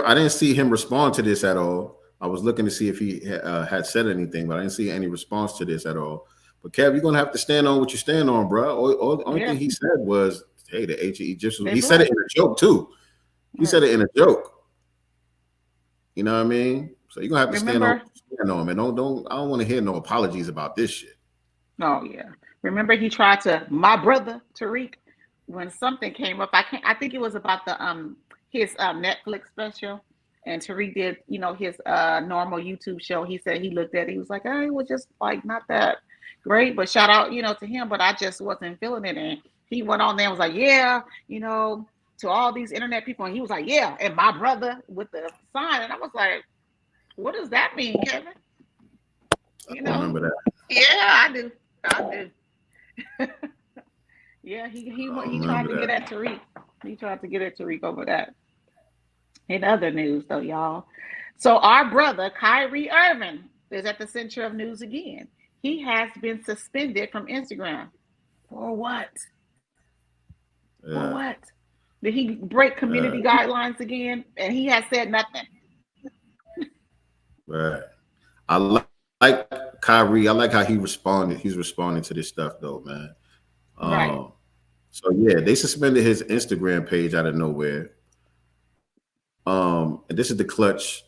I didn't see him respond to this at all. I was looking to see if he had said anything, but I didn't see any response to this at all. But Kev, you're gonna have to stand on what you stand on, bro. The only thing he said was, "Hey, the ancient Egyptians." He said it in a joke too. He said it in a joke. You know what I mean? So you're gonna have to stand on him, and don't. I don't want to hear no apologies about this shit. Oh yeah. Remember, he tried to my brother Tariq when something came up. I think it was about the his Netflix special, and Tariq did his normal YouTube show. He said he looked at it. He was like, "Oh, it was just like not that great, but shout out, to him, but I just wasn't feeling it." And he went on there and was like, "Yeah, to all these internet people," and he was like, "Yeah, and my brother," with the sign, and I was like, "What does that mean, Kevin?" I remember that. Yeah, I do. Yeah, he tried to get at Tariq. He tried to get at Tariq over that. In other news, though, y'all. So our brother Kyrie Irving is at the center of news again. He has been suspended from Instagram. For what? For what? Did he break community guidelines again? And he has said nothing. Right. I like Kyrie. I like how he responded. He's responding to this stuff, though, man. Right. So yeah, they suspended his Instagram page out of nowhere. And this is the clutch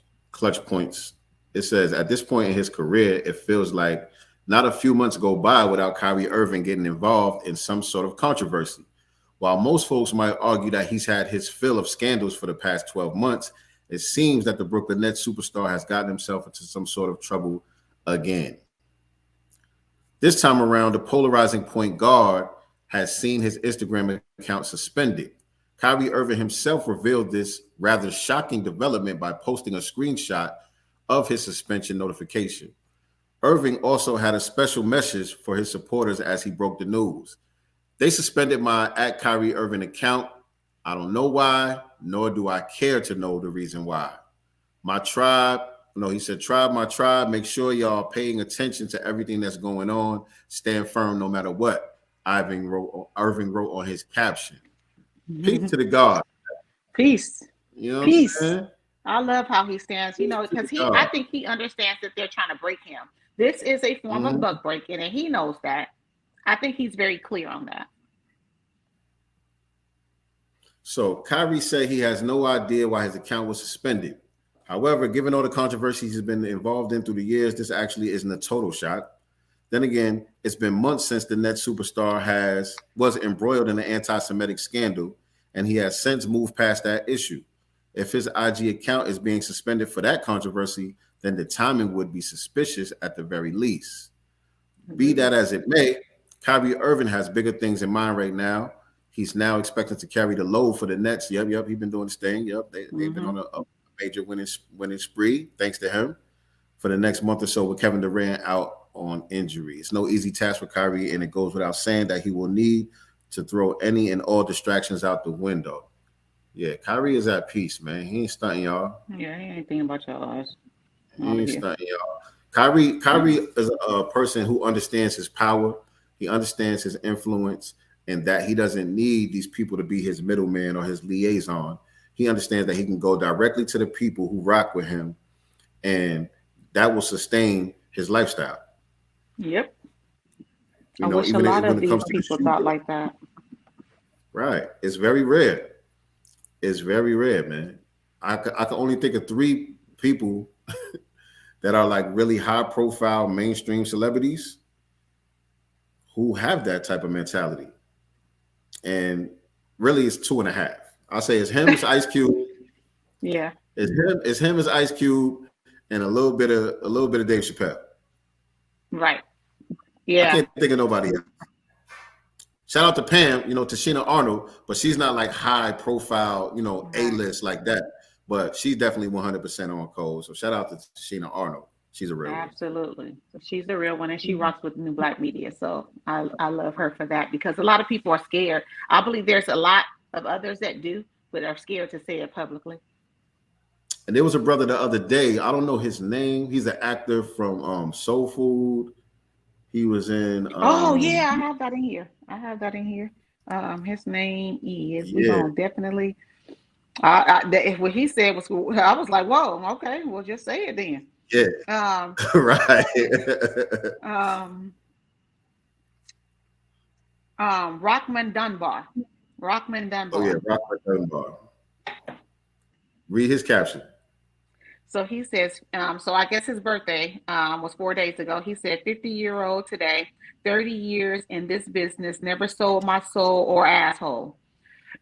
points. It says, at this point in his career, it feels like not a few months go by without Kyrie Irving getting involved in some sort of controversy. While most folks might argue that he's had his fill of scandals for the past 12 months, it seems that the Brooklyn Nets superstar has gotten himself into some sort of trouble again. This time around, the polarizing point guard has seen his Instagram account suspended. Kyrie Irving himself revealed this rather shocking development by posting a screenshot of his suspension notification. Irving also had a special message for his supporters as he broke the news. They suspended my @Kyrie Irving account. I don't know why, nor do I care to know the reason why. My tribe, he said, my tribe, make sure y'all paying attention to everything that's going on. Stand firm no matter what. Irving wrote on his caption. Peace to the God. Peace. You know Peace. what I'm saying? I love how he stands, you know, because I think he understands that they're trying to break him. This is a form of buck breaking, and he knows that. I think he's very clear on that. So Kyrie said he has no idea why his account was suspended. However, given all the controversies he's been involved in through the years, this actually isn't a total shock. Then again, it's been months since the Nets superstar was embroiled in an anti-Semitic scandal, and he has since moved past that issue. If his IG account is being suspended for that controversy, then the timing would be suspicious at the very least. Be that as it may, Kyrie Irving has bigger things in mind right now. He's now expected to carry the load for the Nets. Yep, he's been doing his thing. Yep, they've been on a major winning spree, thanks to him, for the next month or so with Kevin Durant out on injury. It's no easy task for Kyrie, and it goes without saying that he will need to throw any and all distractions out the window. Yeah, Kyrie is at peace, man. He ain't stunting y'all. Yeah, he ain't thinking about y'all eyes. He ain't stunting y'all. Kyrie is a person who understands his power. He understands his influence, and that he doesn't need these people to be his middleman or his liaison. He understands that he can go directly to the people who rock with him, and that will sustain his lifestyle. Yep. You I know, wish a lot of these people thought like that. Right. It's very rare. It's very rare, man. I can only think of 3 people that are like really high profile mainstream celebrities who have that type of mentality. And really it's 2.5. I'll say it's him, it's Ice Cube. Yeah. It's him, it's Ice Cube, and a little bit of Dave Chappelle. Right. Yeah. I can't think of nobody else. Shout out to Pam, Tashina Arnold, but she's not like high profile, A-list like that. But she's definitely 100% on code. So shout out to Tashina Arnold. She's a real one. Absolutely. So she's the real one, and she rocks with New Black Media. So I love her for that, because a lot of people are scared. I believe there's a lot of others that do, but are scared to say it publicly. And there was a brother the other day. I don't know his name. He's an actor from Soul Food. He was in. Oh yeah, I have that in here. His name is. We're gonna definitely. What he said was. I was like, whoa, okay, we'll just say it then. Yeah. Right. Rockman Dunbar. Oh yeah, Rockman Dunbar. Read his caption. So he says, so I guess his birthday was 4 days ago. He said, 50-year-old today, 30 years in this business, never sold my soul or asshole.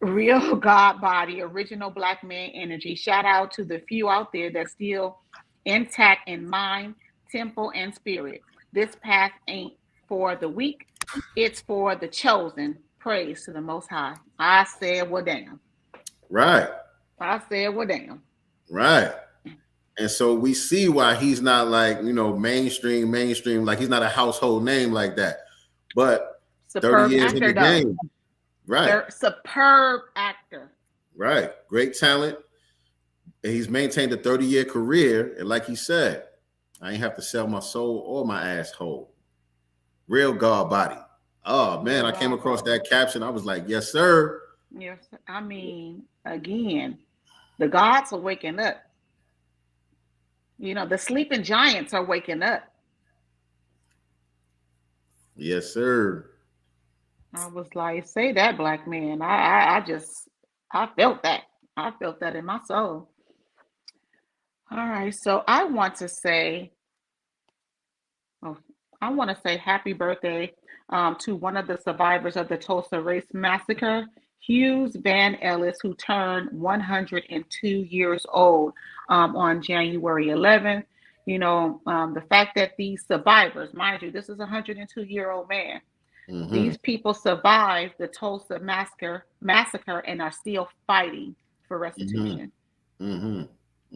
Real God body, original Black man energy. Shout out to the few out there that's still intact in mind, temple, and spirit. This path ain't for the weak. It's for the chosen. Praise to the Most High. I said, well, damn. Right. I said, well, damn. Right. And so we see why he's not like, mainstream, like he's not a household name like that. But superb 30 years actor, in the game. Right. Superb actor. Right. Great talent. And he's maintained a 30-year career. And like he said, I ain't have to sell my soul or my asshole. Real God body. Oh, man, I came across that caption. I was like, yes, sir. Yes. I mean, again, the gods are waking up. The sleeping giants are waking up. Yes, sir. I was like, say that, Black man. I felt that. I felt that in my soul. All right. So I want to say happy birthday to one of the survivors of the Tulsa Race Massacre, Hughes Van Ellis, who turned 102 years old on January 11th. The fact that these survivors, mind you, this is a 102-year-old man. Mm-hmm. These people survived the Tulsa massacre and are still fighting for restitution. Mm-hmm.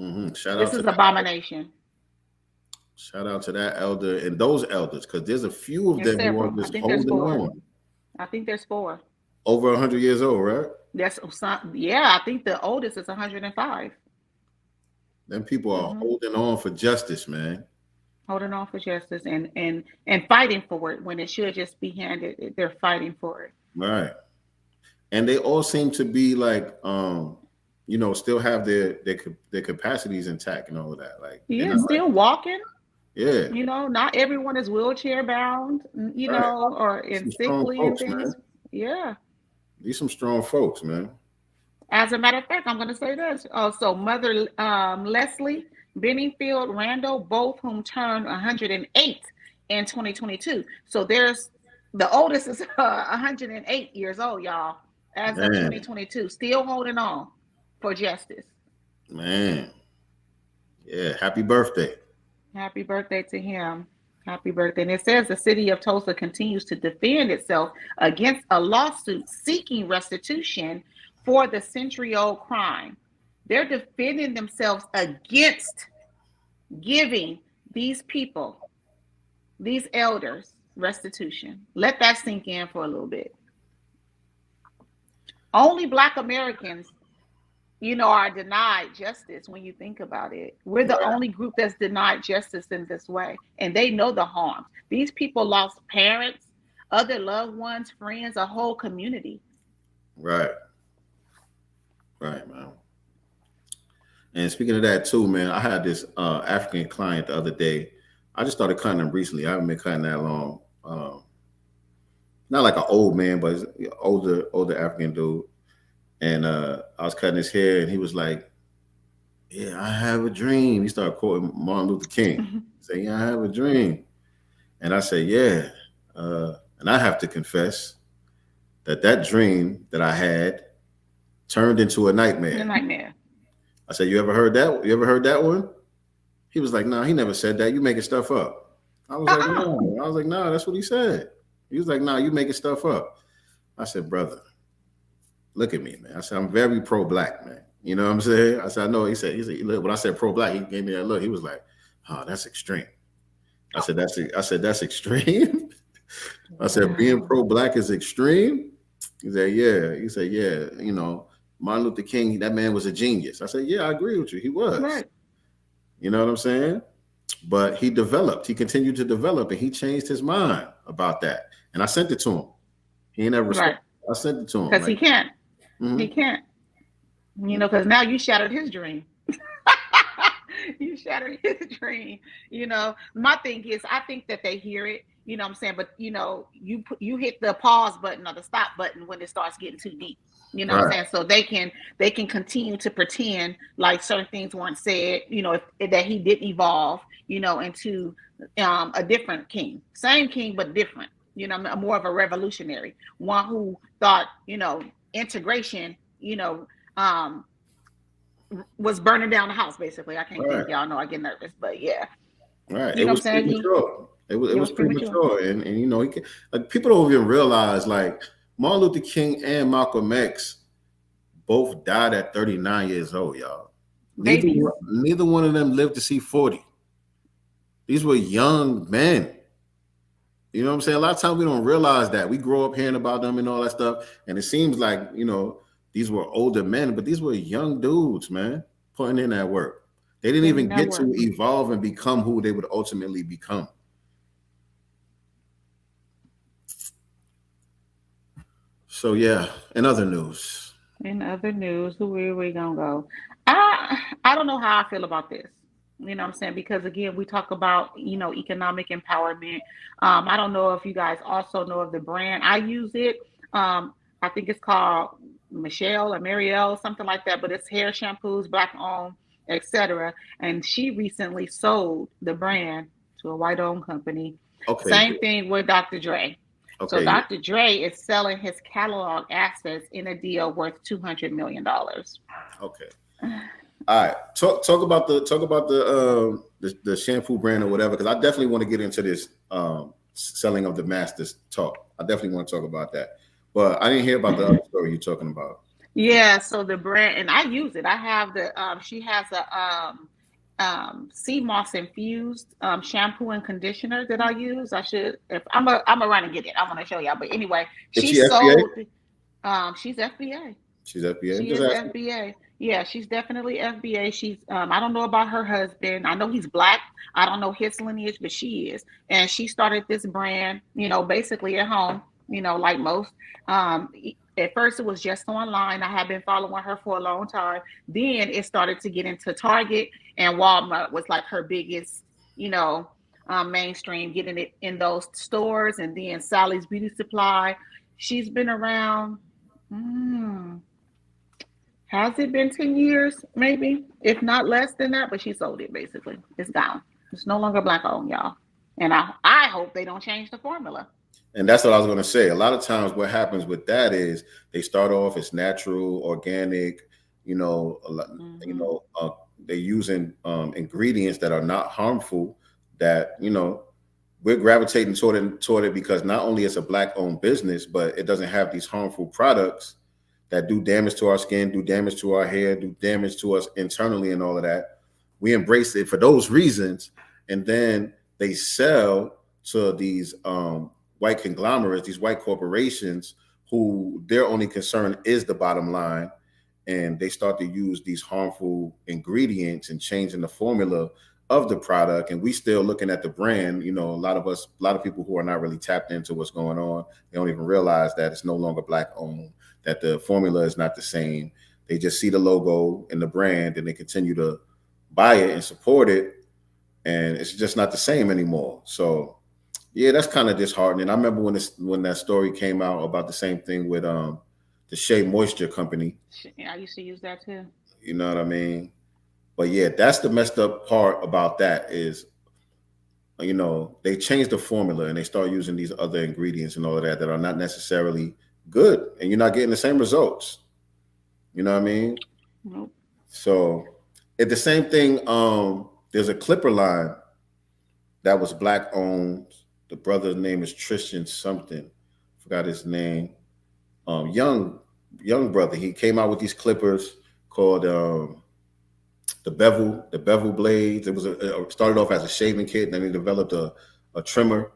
Mm-hmm. This is abomination. Shout out to that elder and those elders, because there's a few of them who are just holding on. I think there's 4. Over 100 years old, right? I think the oldest is 105. Them people are holding on for justice, man. holding on for justice and fighting for it when it should just be handed. They're fighting for it. Right. And they all seem to be like, still have their capacities intact and all of that. Like, yeah, still walking. Yeah. Not everyone is wheelchair bound, or in sickly and things. Man. Yeah. These some strong folks, man. As a matter of fact, I'm going to say this. So Mother Leslie Benningfield Randall, both whom turned 108 in 2022. So there's the oldest is 108 years old, y'all, as of 2022, still holding on for justice. Man. Yeah. Happy birthday. Happy birthday to him. Happy birthday. And it says the city of Tulsa continues to defend itself against a lawsuit seeking restitution for the century-old crime. They're defending themselves against giving these people, these elders, restitution. Let that sink in for a little bit. Only Black Americans, are denied justice when you think about it. We're the only group that's denied justice in this way. And they know the harms. These people lost parents, other loved ones, friends, a whole community. Right. Right, man. And speaking of that too, man, I had this African client the other day. I just started cutting him recently. I haven't been cutting that long. Not like an old man, but older African dude. And I was cutting his hair, and he was like, "Yeah, I have a dream." He started quoting Martin Luther King. Saying, "Yeah, I have a dream." And I said, "Yeah." And I have to confess that dream that I had turned into a nightmare. A nightmare. I said, "You ever heard that? You ever heard that one?" He was like, "No, he never said that. You making stuff up." I was like, "No." I was like, "No, that's what he said." He was like, "No, you making stuff up." I said, "Brother, look at me, man." I said, "I'm very pro-Black, man." You know what I'm saying? I said, "I know." He said, look, when I said pro-Black, he gave me that look. He was like, "Oh, that's extreme." I said, that's extreme. I said, "Being pro-Black is extreme?" He said, "Yeah." He said, "Yeah, Martin Luther King, that man was a genius." I said, "Yeah, I agree with you. He was." Right. You know what I'm saying? But he continued to develop, and he changed his mind about that. And I sent it to him. He ain't never responded. I sent it to him. Because he can't. Mm-hmm. He can't. Because now you shattered his dream. You shattered his dream. My thing is, I think that they hear it. You know what I'm saying? But, you hit the pause button or the stop button when it starts getting too deep. You know what I'm saying? So they can continue to pretend like certain things weren't said, that he didn't evolve, into a different king. Same king, but different. More of a revolutionary. One who thought, integration, was burning down the house, basically. I can't think, y'all know I get nervous, but yeah. Right. It was premature. It was premature. And people don't even realize, like, Martin Luther King and Malcolm X both died at 39 years old, y'all. Neither one of them lived to see 40. These were young men. You know what I'm saying? A lot of times we don't realize that. We grow up hearing about them and all that stuff. And it seems like, these were older men, but these were young dudes, man, putting in that work. They didn't even get to evolve and become who they would ultimately become. So, yeah, in other news, where are we going to go? I don't know how I feel about this. You know what I'm saying? Because, again, we talk about, economic empowerment. I don't know if you guys also know of the brand. I use it. I think it's called Michelle or Marielle, something like that. But it's hair shampoos, Black owned, etc. And she recently sold the brand to a white-owned company. Okay. Same thing with Dr. Dre. Okay. So Dr. Dre is selling his catalog assets in a deal worth $200 million. Okay. All right. Talk about the shampoo brand or whatever, because I definitely want to get into this selling of the masters talk. I definitely want to talk about that. But I didn't hear about the other story you're talking about. Yeah, so the brand, and I use it. I have she has a sea moss infused shampoo and conditioner that I use. If I'm gonna run and get it. I want to show y'all. But anyway, she's FBA? She's FBA. She's FBA. She is FBA. Yeah, she's definitely FBA. She's I don't know about her husband. I know he's black. I don't know his lineage, but she is. And she started this brand, basically at home, like most. At first it was just online. I have been following her for a long time. Then it started to get into Target, and Walmart was like her biggest, mainstream, getting it in those stores, and then Sally's Beauty Supply. She's been around. Has it been 10 years? Maybe, if not less than that, but she sold it basically. It's gone. It's no longer black owned, y'all. And I hope they don't change the formula. And that's what I was going to say. A lot of times what happens with that is they start off as natural, organic, they're using ingredients that are not harmful, that, we're gravitating toward it because not only it's a black owned business, but it doesn't have these harmful products that do damage to our skin, do damage to our hair, do damage to us internally and all of that. We embrace it for those reasons. And then they sell to these white conglomerates, these white corporations who their only concern is the bottom line. And they start to use these harmful ingredients and changing the formula of the product. And we still looking at the brand, a lot of people who are not really tapped into what's going on, they don't even realize that it's no longer black owned, that the formula is not the same. They just see the logo and the brand and they continue to buy it and support it. And it's just not the same anymore. So yeah, that's kind of disheartening. I remember when that story came out about the same thing with the Shea Moisture company. Yeah, I used to use that too. You know what I mean? But yeah, that's the messed up part about that is, they change the formula and they start using these other ingredients and all of that are not necessarily good, and you're not getting the same results. You know what I mean? Nope. So it's the same thing. There's a clipper line that was black owned. The brother's name is Tristan something. Forgot his name. Young brother. He came out with these clippers called the bevel blades. It was started off as a shaving kit, and then he developed a trimmer.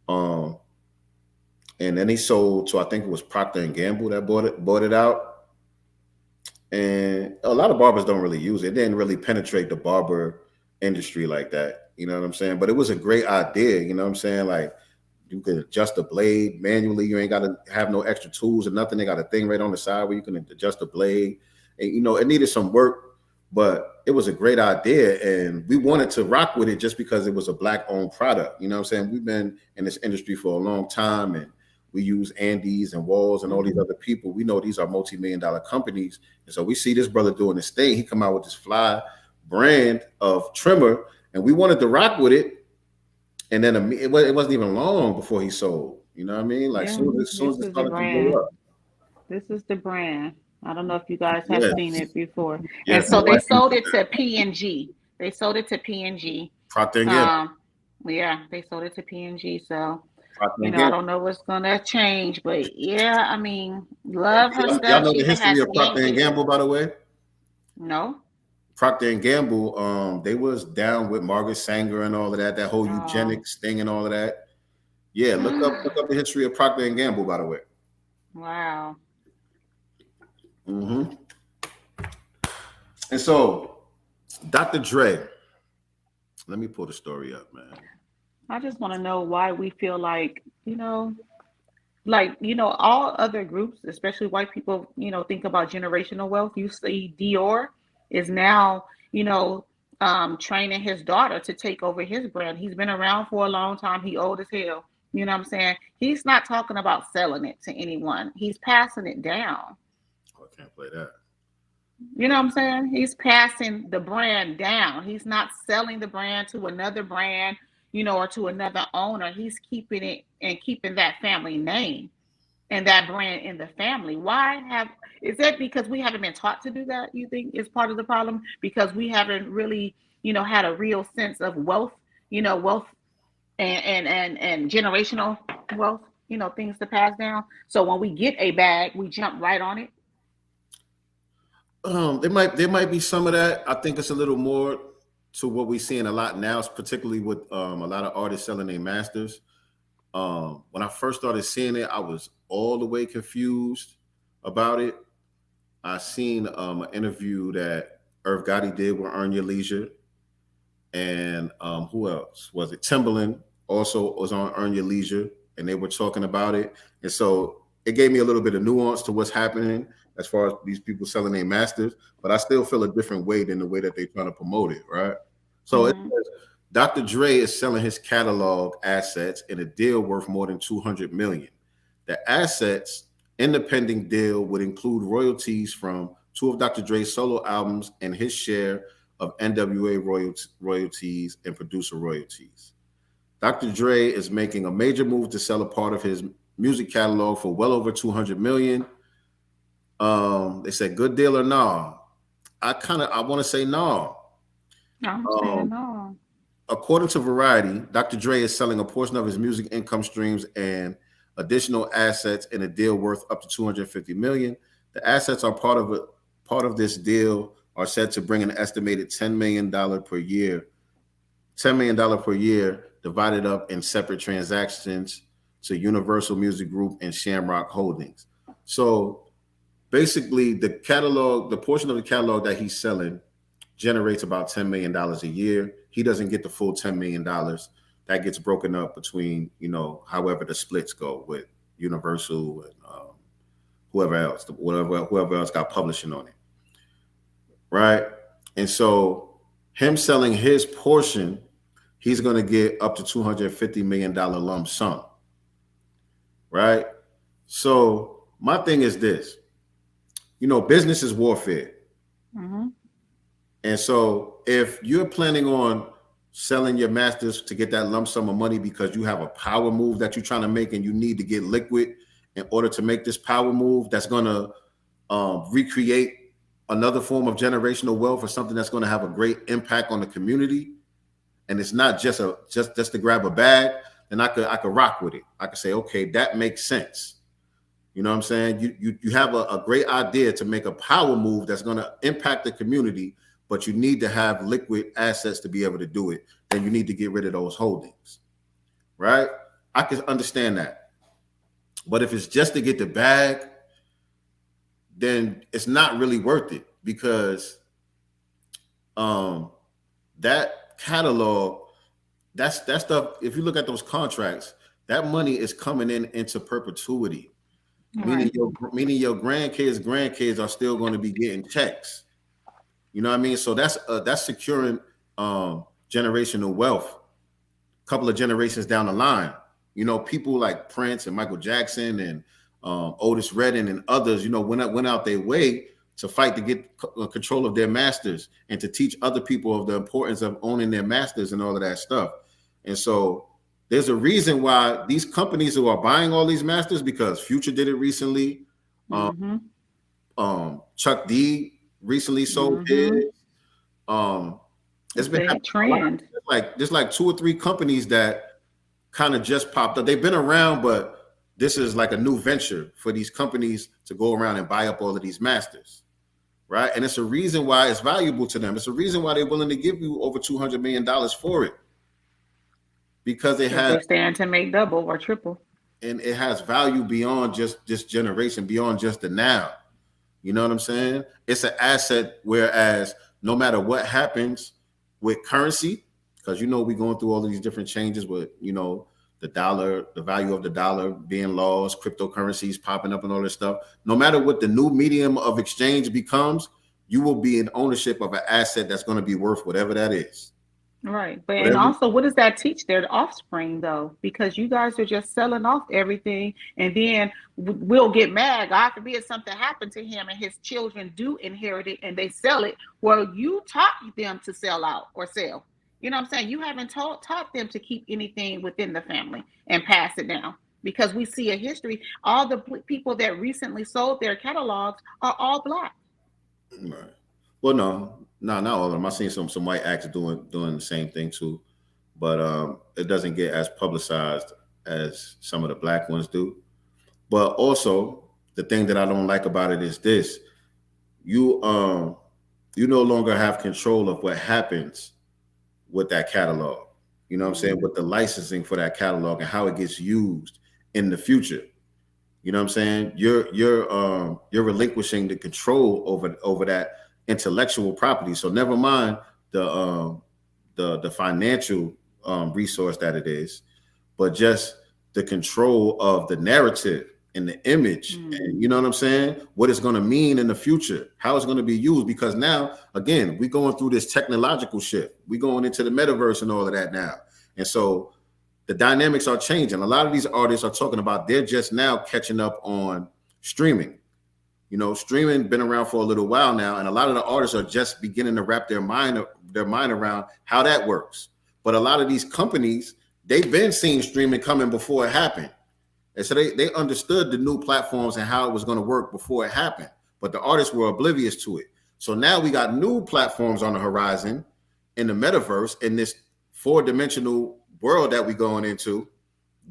And then he sold to, I think it was Procter & Gamble that bought it out. And a lot of barbers don't really use it. It didn't really penetrate the barber industry like that. You know what I'm saying? But it was a great idea. You know what I'm saying? Like, you could adjust the blade manually. You ain't got to have no extra tools or nothing. They got a thing right on the side where you can adjust the blade. And, it needed some work, but it was a great idea. And we wanted to rock with it just because it was a black-owned product. You know what I'm saying? We've been in this industry for a long time, and we use Andes and Walls and all these other people. We know these are multi-million-dollar companies. And so we see this brother doing this thing. He come out with this fly brand of trimmer, and we wanted to rock with it. And then it wasn't even long before he sold. You know what I mean? Like, soon as it started to go up. This is the brand. I don't know if you guys have seen it before. Yes. And so they sold it to P&G. They sold it to P&G. Procter & Gamble. Yeah, they sold it to P&G. So, I don't know what's going to change. But, yeah, I mean, love her stuff. Y'all know the history of Procter & Gamble, by the way? No. Procter & Gamble, they was down with Margaret Sanger and all of that whole eugenics thing and all of that. Yeah, look up the history of Procter & Gamble, by the way. Wow. Mm-hmm. And so, Dr. Dre, let me pull the story up, man. I just want to know why we feel like, all other groups, especially white people, think about generational wealth. You see Dior is now, training his daughter to take over his brand. He's been around for a long time. He old as hell. You know what I'm saying? He's not talking about selling it to anyone. He's passing it down. Oh, I can't play that. You know what I'm saying? He's passing the brand down. He's not selling the brand to another brand, or to another owner. He's keeping it and keeping that family name and that brand in the family. Is that because we haven't been taught to do that, you think is part of the problem? Because we haven't really, had a real sense of wealth, wealth and generational wealth, things to pass down. So when we get a bag, we jump right on it. There might be some of that. I think it's a little more to what we're seeing a lot now, particularly with a lot of artists selling their masters. When I first started seeing it, I was all the way confused about it. I seen an interview that Irv Gotti did with Earn Your Leisure, and who else was it? Timbaland also was on Earn Your Leisure, and they were talking about it. And so it gave me a little bit of nuance to what's happening as far as these people selling their masters, but I still feel a different way than the way that they're trying to promote it, right? So it says, Dr. Dre is selling his catalog assets in a deal worth more than $200 million. The assets in the pending deal would include royalties from 2 of Dr. Dre's solo albums and his share of NWA royalties and producer royalties. Dr. Dre is making a major move to sell a part of his music catalog for well over $200 million. They said, good deal or no? I want to say no. I'm saying no. According to Variety, Dr. Dre is selling a portion of his music income streams and additional assets in a deal worth up to $250 million. The assets are part of this deal are said to bring an estimated $10 million per year. $10 million per year divided up in separate transactions to Universal Music Group and Shamrock Holdings. So basically, the portion of the catalog that he's selling generates about $10 million a year. He doesn't get the full $10 million. That gets broken up between, however the splits go with Universal and whoever else got publishing on it. Right? And so him selling his portion, he's going to get up to $250 million lump sum. Right? So my thing is this, business is warfare. Mm-hmm. And so if you're planning on selling your masters to get that lump sum of money because you have a power move that you're trying to make and you need to get liquid in order to make this power move that's going to recreate another form of generational wealth or something that's going to have a great impact on the community, and it's not just to grab a bag, then I could rock with it. I could say, okay, that makes sense. You know what I'm saying? You have a great idea to make a power move that's going to impact the community, but you need to have liquid assets to be able to do it. Then you need to get rid of those holdings, right? I can understand that. But if it's just to get the bag, then it's not really worth it, because that catalog, that stuff, if you look at those contracts, that money is coming into perpetuity. Right. Meaning your grandkids are still going to be getting checks. You know what I mean? So that's securing generational wealth a couple of generations down the line. People like Prince and Michael Jackson and Otis Redding and others, went out their way to fight to get control of their masters and to teach other people of the importance of owning their masters and all of that stuff. And so there's a reason why these companies who are buying all these masters, because Future did it recently. Chuck D recently sold his. It's been a trend. There's like 2 or 3 companies that kind of just popped up. They've been around, but this is like a new venture for these companies to go around and buy up all of these masters, right? And it's a reason why it's valuable to them. It's a reason why they're willing to give you over $200 million for it, because they stand to make double or triple, and it has value beyond just this generation, beyond just the now. You know what I'm saying? It's an asset. Whereas no matter what happens with currency, because we're going through all of these different changes with the dollar, the value of the dollar being lost, cryptocurrencies popping up and all this stuff. No matter what the new medium of exchange becomes, you will be in ownership of an asset that's going to be worth whatever that is. Right. But and also, what does that teach their offspring, though? Because you guys are just selling off everything, and then we'll get mad. God forbid something happened to him and his children do inherit it and they sell it. Well, you taught them to sell out or sell. You know what I'm saying? You haven't taught them to keep anything within the family and pass it down, because we see a history. All the people that recently sold their catalogs are all Black. Right. Well, no, not all of them. I've seen some white actors doing the same thing too, but it doesn't get as publicized as some of the Black ones do. But also, the thing that I don't like about it is this: you no longer have control of what happens with that catalog. You know what I'm saying? With the licensing for that catalog and how it gets used in the future. You know what I'm saying? You're relinquishing the control over that intellectual property. So never mind the financial resource that it is, but just the control of the narrative and the image, and you know what I'm saying? What it's going to mean in the future, how it's going to be used. Because now, again, we're going through this technological shift. We're going into the metaverse and all of that now. And so the dynamics are changing. A lot of these artists are talking about they're just now catching up on streaming. You know, streaming been around for a little while now, and a lot of the artists are just beginning to wrap their mind around how that works. But a lot of these companies, they've been seeing streaming coming before it happened. And so they understood the new platforms and how it was going to work before it happened. But the artists were oblivious to it. So now we got new platforms on the horizon in the metaverse, in this 4-dimensional world that we're going into,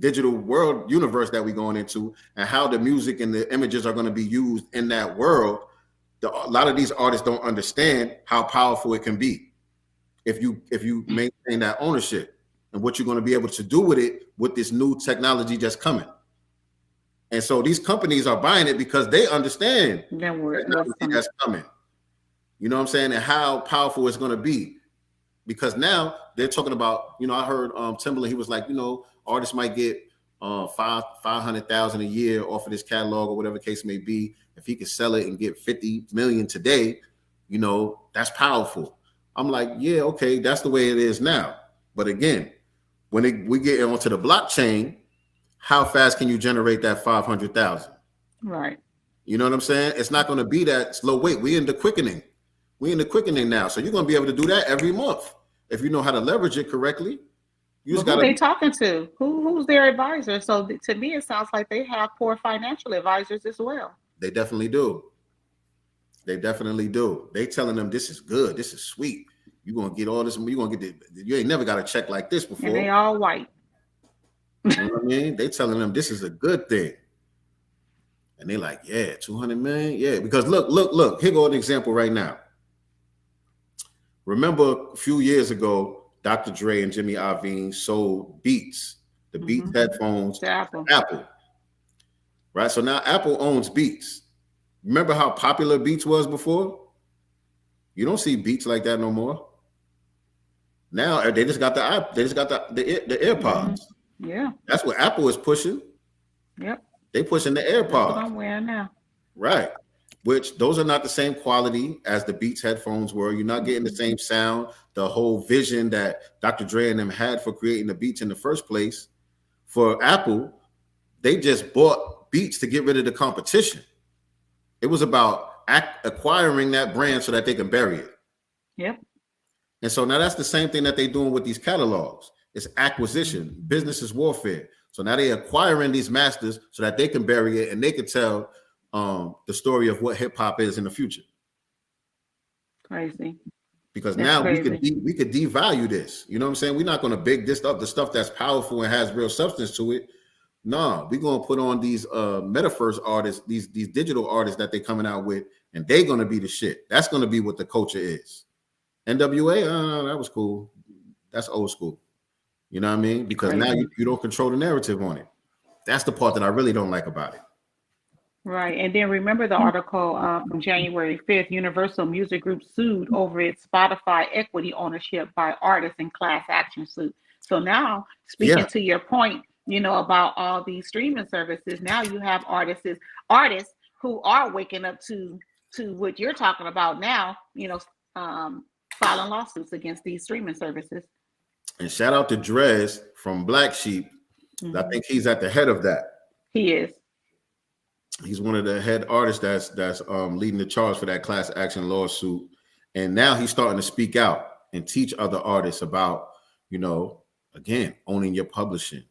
digital world universe that we're going into, and how the music and the images are going to be used in that world. A lot of these artists don't understand how powerful it can be if you maintain that ownership and what you're going to be able to do with it with this new technology just coming. And so these companies are buying it because they understand that's coming. You know what I'm saying? And how powerful it's going to be. Because now they're talking about, you know, I heard Timbaland, he was like, you know, artists might get $500,000 a year off of this catalog or whatever case may be. If he could sell it and get 50 million today, you know, that's powerful. I'm like, yeah, okay, that's the way it is now. But again, when we get onto the blockchain, how fast can you generate that 500,000? Right. You know what I'm saying? It's not going to be that slow. Wait, we're in the quickening. We're in the quickening now. So you're going to be able to do that every month if you know how to leverage it correctly. You just who they talking to? Who's their advisor? So to me, it sounds like they have poor financial advisors as well. They definitely do. They definitely do. They telling them this is good. This is sweet. You're going to get all this. You're going to get you ain't never got a check like this before. And they all white. You know what I mean? They telling them this is a good thing. And they like, yeah, 200 million. Yeah, because look. Here go an example right now. Remember a few years ago, Dr. Dre and Jimmy Iovine sold Beats, the Beats headphones to Apple. Right? So now Apple owns Beats. Remember how popular Beats was before? You don't see Beats like that no more. Now they just got the AirPods. Yeah. That's what Apple is pushing. Yep. They pushing the AirPods. That's what I'm wearing now. Right. Which those are not the same quality as the Beats headphones were. You're not getting the same sound, the whole vision that Dr. Dre and them had for creating the Beats in the first place. For Apple, they just bought Beats to get rid of the competition. It was about acquiring that brand so that they can bury it. Yep. And so now that's the same thing that they're doing with these catalogs. It's acquisition. Business is warfare. So now they're acquiring these masters so that they can bury it and they can tell the story of what hip hop is in the future. Crazy. Because that's now crazy. we could devalue this. You know what I'm saying? We're not going to big this up, the stuff that's powerful and has real substance to it. No, we're going to put on these metaverse artists, these digital artists that they're coming out with, and they're going to be the shit. That's going to be what the culture is. NWA, that was cool. That's old school. You know what I mean? Because now you don't control the narrative on it. That's the part that I really don't like about it. Right. And then remember the article from January 5th, Universal Music Group sued over its Spotify equity ownership by artists in class action suit. So now, speaking to your point, you know, about all these streaming services, now you have artists who are waking up to what you're talking about now, you know, filing lawsuits against these streaming services. And shout out to Drez from Black Sheep. I think he's at the head of that. He is. He's one of the head artists that's leading the charge for that class action lawsuit. And now he's starting to speak out and teach other artists about, you know, again, owning your publishing,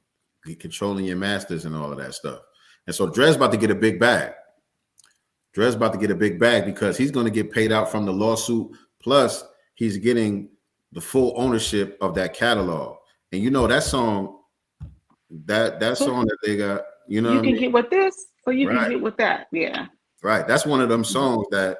controlling your masters and all of that stuff. And so Drez about to get a big bag. Drez about to get a big bag because he's going to get paid out from the lawsuit. Plus, he's getting the full ownership of that catalog. And you know that song, that song that they got, you know, you can get with this or you Right. can get with that. Yeah. Right. That's one of them songs that,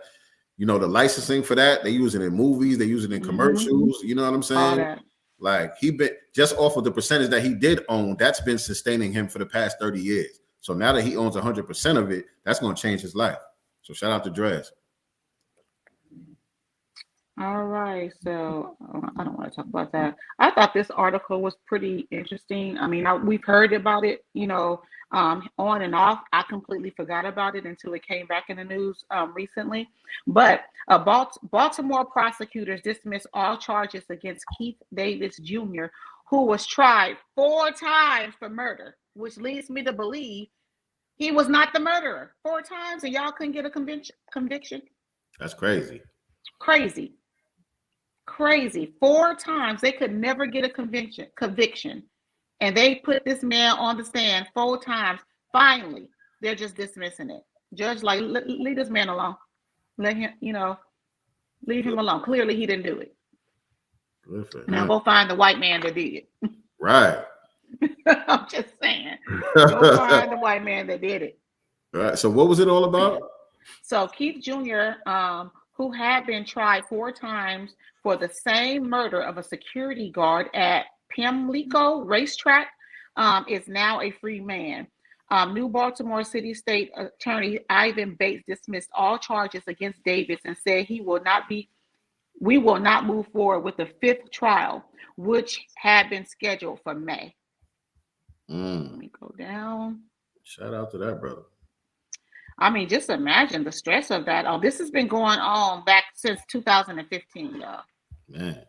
you know, the licensing for that, they use it in movies, they use it in commercials. You know what I'm All saying? that. Like he been just off of the percentage that he did own, that's been sustaining him for the past 30 years. So now that he owns 100% of it, that's going to change his life. So shout out to Drez. All right, so I don't want to talk about that. I thought this article was pretty interesting. I mean, we've heard about it, on and off. I completely forgot about it until it came back in the news recently. But Baltimore prosecutors dismissed all charges against Keith Davis Jr., who was tried 4 times for murder, which leads me to believe he was not the murderer 4 times, and y'all couldn't get a conviction. That's crazy. Crazy. 4 times they could never get a conviction. And they put this man on the stand 4 times. Finally, they're just dismissing it. Judge, like, leave this man alone. Let him, leave him alone. Clearly he didn't do it. Now go find the white man that did it. Right. I'm just saying. Go find the white man that did it. Right. So what was it all about? So Keith Jr., who had been tried 4 times for the same murder of a security guard at Pimlico Racetrack, is now a free man. New Baltimore City State Attorney Ivan Bates dismissed all charges against Davis and said we will not move forward with the 5th trial, which had been scheduled for May. Let me go down. Shout out to that brother. I mean, just imagine the stress of that. Oh, this has been going on back since 2015, y'all. Man.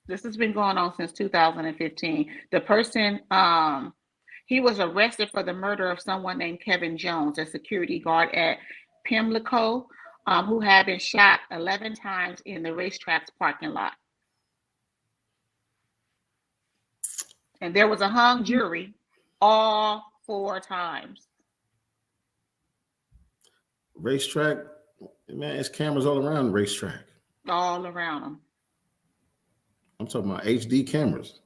This has been going on since 2015. The person, he was arrested for the murder of someone named Kevin Jones, a security guard at Pimlico, who had been shot 11 times in the racetrack's parking lot. And there was a hung jury all 4 times. Racetrack, man, it's cameras all around the racetrack. All around them. I'm talking about HD cameras.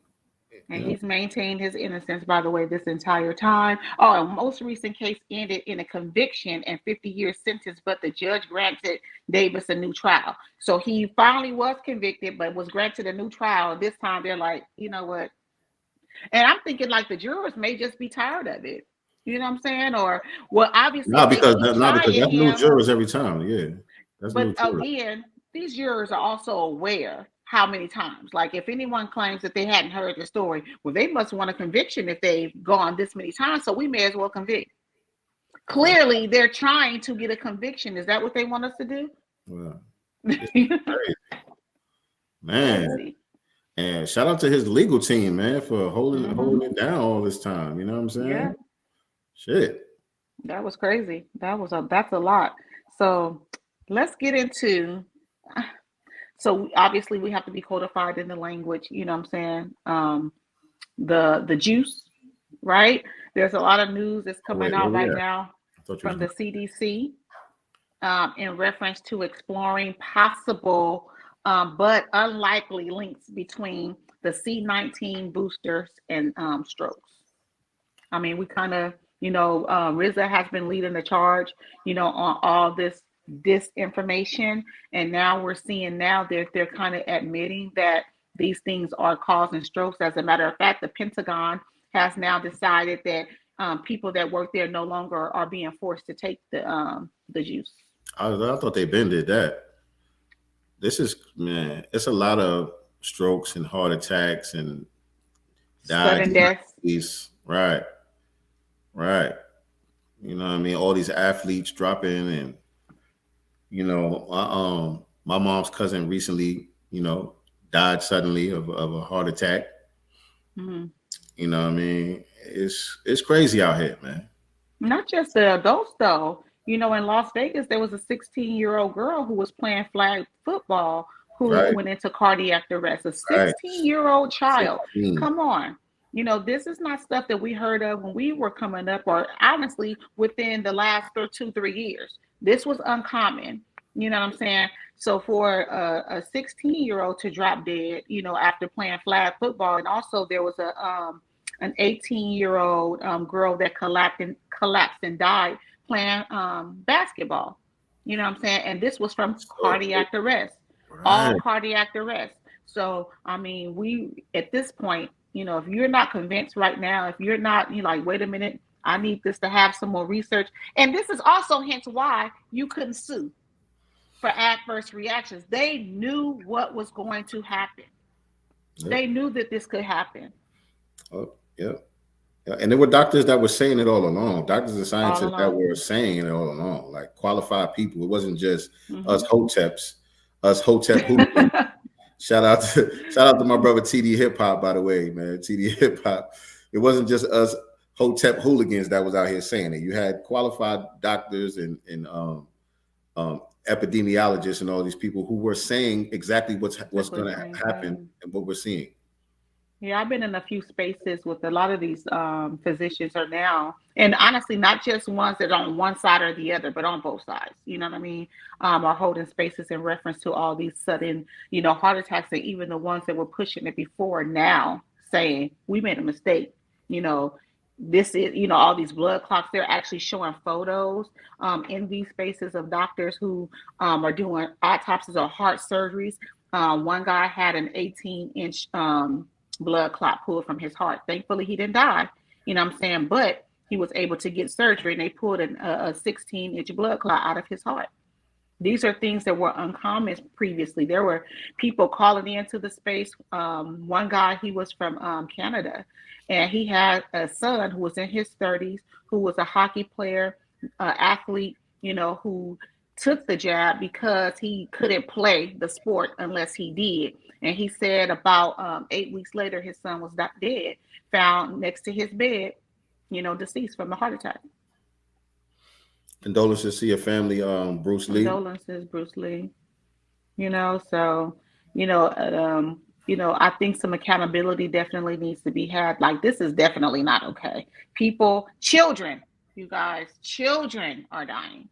And he's maintained his innocence, by the way, this entire time. Oh, a most recent case ended in a conviction and 50-year sentence, but the judge granted Davis a new trial. So he finally was convicted, but was granted a new trial. This time they're like, you know what? And I'm thinking like the jurors may just be tired of it. You know what I'm saying? Or, well, obviously. Not because that's new jurors every time. Yeah. But again, these jurors are also aware how many times. Like if anyone claims that they hadn't heard the story, well, they must want a conviction if they've gone this many times. So we may as well convict. Clearly, they're trying to get a conviction. Is that what they want us to do? Well, man. And shout out to his legal team, man, for holding it down all this time. You know what I'm saying? Yeah. Shit. That was crazy. That's a lot. So let's get into. So obviously we have to be codified in the language. You know what I'm saying? The juice, right? There's a lot of news that's coming out right now from the CDC in reference to exploring possible but unlikely links between the C-19 boosters and strokes. I mean, we kind of, RZA has been leading the charge, on all this disinformation, and now we're seeing they're kind of admitting that these things are causing strokes. As a matter of fact, the Pentagon has now decided that people that work there no longer are being forced to take the juice. I thought they been did that. This is, man, it's a lot of strokes and heart attacks and sudden deaths. Right. You know what I mean? All these athletes dropping, and my mom's cousin recently, died suddenly of a heart attack. Mm-hmm. You know what I mean? It's crazy out here, man. Not just the adults though. In Las Vegas, there was a 16-year-old girl who was playing flag football who went into cardiac arrest. A 16-year-old child. 16. Come on. This is not stuff that we heard of when we were coming up, or honestly, within the last 2-3 years. This was uncommon. You know what I'm saying? So for a 16-year-old to drop dead, after playing flag football, and also there was an 18-year-old girl that collapsed and died playing basketball. You know what I'm saying? And this was from cardiac arrest, all cardiac arrest. So, I mean, we, at this point, if you're not convinced right now, if you're not, you're like, wait a minute, I need this to have some more research. And this is also hence why you couldn't sue for adverse reactions. They knew what was going to happen. Yep. They knew that this could happen. Oh, yeah. And there were doctors that were saying it all along. Doctors and scientists that were saying it all along, like qualified people. It wasn't just us hoteps, hooligans. Shout out to my brother TD Hip Hop, by the way, man. TD Hip Hop. It wasn't just us hotep hooligans that was out here saying it. You had qualified doctors and epidemiologists and all these people who were saying exactly what's going to happen and what we're seeing. Yeah, I've been in a few spaces with a lot of these physicians are now, and honestly, not just ones that are on one side or the other, but on both sides. You know what I mean? Are holding spaces in reference to all these sudden, heart attacks, and even the ones that were pushing it before now saying we made a mistake. This is, all these blood clots. They're actually showing photos in these spaces of doctors who are doing autopsies or heart surgeries. One guy had an 18-inch blood clot pulled from his heart. Thankfully, he didn't die, but he was able to get surgery and they pulled a 16-inch blood clot out of his heart. These are things that were uncommon previously. There were people calling into the space. One guy, he was from Canada, and he had a son who was in his 30s, who was a hockey player, athlete, who took the jab because he couldn't play the sport unless he did. And he said about 8 weeks later, his son was not dead, found next to his bed, deceased from a heart attack. Condolences to your family, Bruce Lee. Condolences, Bruce Lee. I think some accountability definitely needs to be had. Like, this is definitely not okay. Children are dying.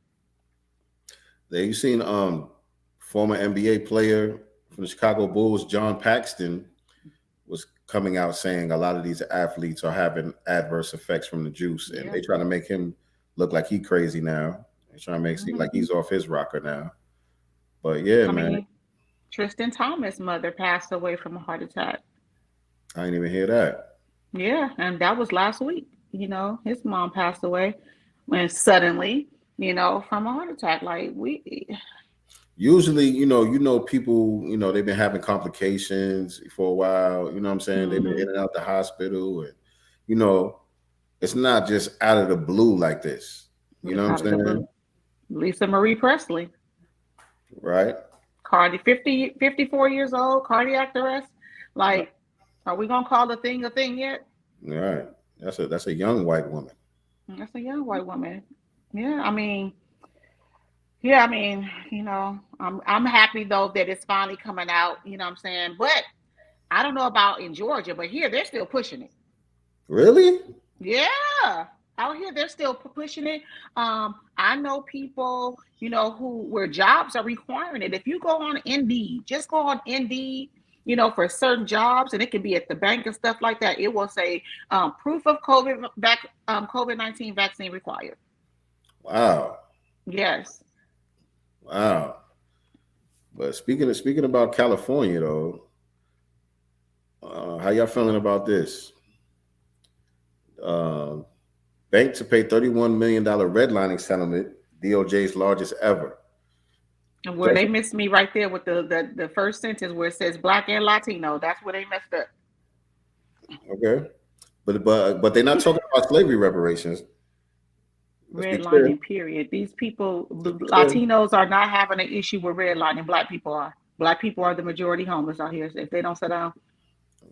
There, you seen former NBA player from the Chicago Bulls, John Paxson, was coming out saying a lot of these athletes are having adverse effects from the juice, and they trying to make him look like he crazy now. They're trying to make it seem like he's off his rocker now. But yeah, man. Tristan Thomas' mother passed away from a heart attack. I didn't even hear that. Yeah, and that was last week. His mom passed away when suddenly, from a heart attack. Like, usually, people, they've been having complications for a while. You know what I'm saying? They've been in and out the hospital, and it's not just out of the blue like this. You know what I'm saying? Lisa Marie Presley. Right. 54 years old, cardiac arrest. Like, are we gonna call the thing a thing yet? Right. That's a young white woman. That's a young white woman. Yeah, I'm happy though that it's finally coming out, you know what I'm saying? But I don't know about in Georgia, but here they're still pushing it. Really? Yeah. Out here they're still pushing it. I know people, where jobs are requiring it. If you go on Indeed, just go on Indeed, for certain jobs, and it can be at the bank and stuff like that. It will say proof of COVID-19 vaccine required. Wow. Yes. Wow. But speaking about California though, how y'all feeling about this? Bank to pay $31 million redlining settlement, DOJ's largest ever. And where they missed me right there with the first sentence where it says Black and Latino. That's where they messed up. Okay. But they're not talking about slavery reparations. Redlining, period. These people, Latinos are not having an issue with redlining. Black people are. Black people are the majority homeless out here. So if they don't sit down.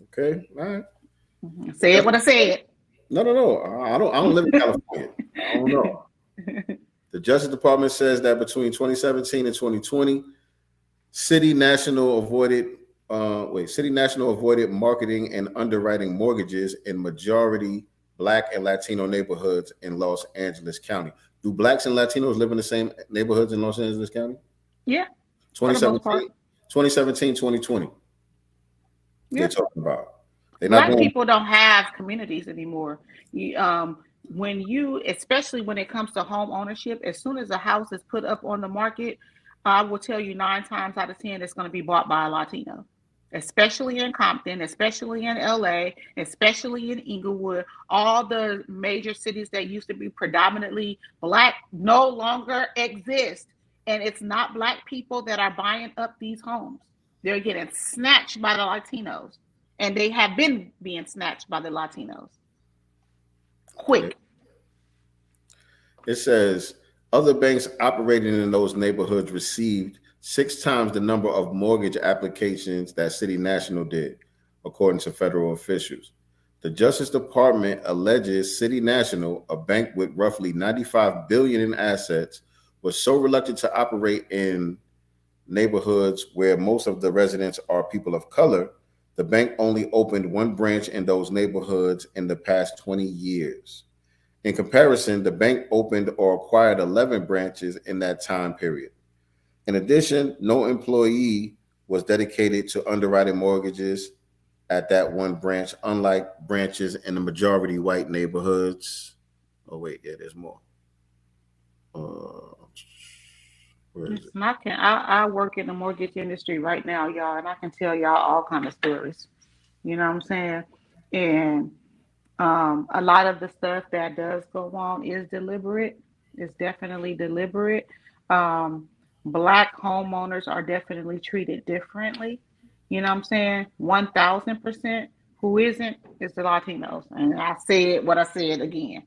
Okay. All right. Say it what I said. No. I don't live in California. I don't know. The Justice Department says that between 2017 and 2020, City National avoided marketing and underwriting mortgages in majority Black and Latino neighborhoods in Los Angeles County. Do Blacks and Latinos live in the same neighborhoods in Los Angeles County? Yeah. 2017, 2020. Yeah. They're talking about. Black people don't have communities anymore. Especially when it comes to home ownership, as soon as a house is put up on the market, I will tell you 9 times out of 10 it's going to be bought by a Latino. especially in Compton, especially in LA, especially in Inglewood. All the major cities that used to be predominantly Black no longer exist. And it's not Black people that are buying up these homes. They're getting snatched by the Latinos. And they have been being snatched by the Latinos. Quick. It says other banks operating in those neighborhoods received 6 times the number of mortgage applications that City National did, according to federal officials. The Justice Department alleges City National, a bank with roughly $95 billion in assets, was so reluctant to operate in neighborhoods where most of the residents are people of color. The bank only opened 1 branch in those neighborhoods in the past 20 years. In comparison, the bank opened or acquired 11 branches in that time period. In addition, no employee was dedicated to underwriting mortgages at that 1 branch, unlike branches in the majority white neighborhoods. Oh, wait, yeah, there's more. Where is it? I work in the mortgage industry right now, y'all, and I can tell y'all all kind of stories. You know what I'm saying? And a lot of the stuff that does go on is deliberate. It's definitely deliberate. Black homeowners are definitely treated differently. You know what I'm saying? 1,000%. Who isn't is the Latinos. And I said what I said again.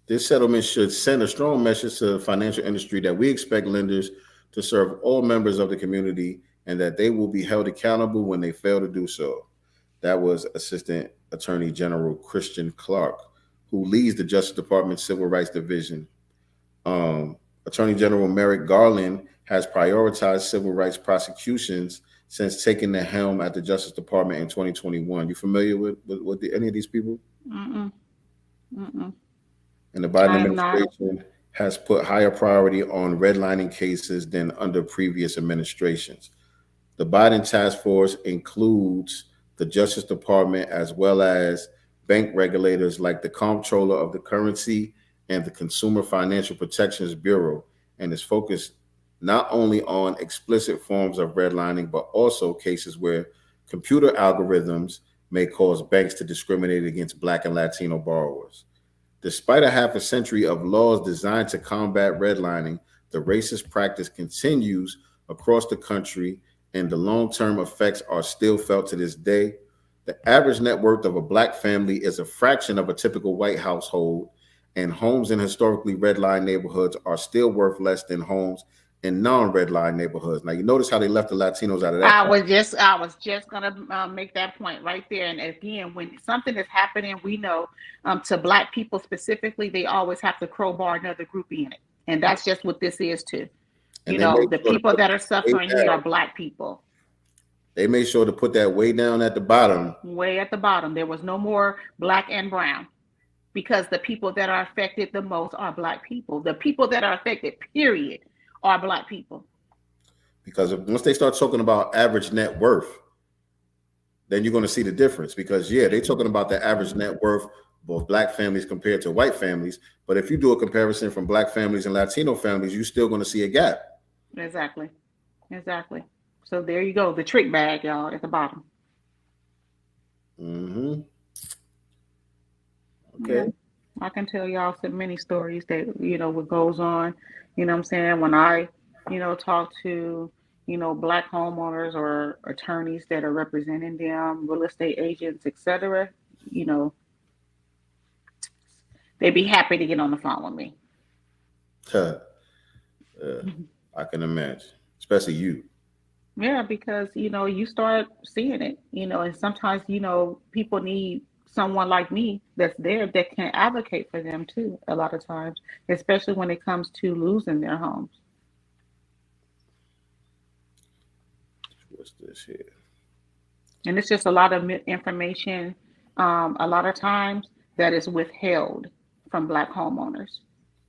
This settlement should send a strong message to the financial industry that we expect lenders to serve all members of the community and that they will be held accountable when they fail to do so. That was Assistant Attorney General Christian Clark, who leads the Justice Department's Civil Rights Division. Attorney General Merrick Garland has prioritized civil rights prosecutions since taking the helm at the Justice Department in 2021. You familiar with any of these people? Mm-mm. Mm-mm. And the Biden administration has put higher priority on redlining cases than under previous administrations. The Biden task force includes the Justice Department as well as bank regulators like the Comptroller of the Currency and the Consumer Financial Protections Bureau, and is focused not only on explicit forms of redlining, but also cases where computer algorithms may cause banks to discriminate against Black and Latino borrowers. Despite a half a century of laws designed to combat redlining, the racist practice continues across the country, and the long-term effects are still felt to this day. The average net worth of a Black family is a fraction of a typical white household, and homes in historically redlined neighborhoods are still worth less than homes in non-redlined neighborhoods. Now, you notice how they left the Latinos out of that. I was just gonna make that point right there. And again, when something is happening, we know to Black people specifically, they always have to crowbar another group in it, and that's just what this is too. You know, the people that are suffering here are Black people. They made sure to put that way down at the bottom. Way at the bottom. There was no more Black and brown, because the people that are affected the most are Black people. The people that are affected, period, are Black people. Because once they start talking about average net worth, then you're going to see the difference. Because, yeah, they're talking about the average net worth, both Black families compared to white families. But if you do a comparison from Black families and Latino families, you're still going to see a gap. Exactly. So there you go. The trick bag, y'all, at the bottom. Mm-hmm. Okay. Yeah. I can tell y'all so many stories that, what goes on. You know what I'm saying? When I, talk to, Black homeowners or attorneys that are representing them, real estate agents, etc., they'd be happy to get on the phone with me. I can imagine, especially you. Yeah, because, you start seeing it, and sometimes, people need someone like me that's there that can advocate for them too, a lot of times, especially when it comes to losing their homes. What's this here? And it's just a lot of information, a lot of times that is withheld from Black homeowners.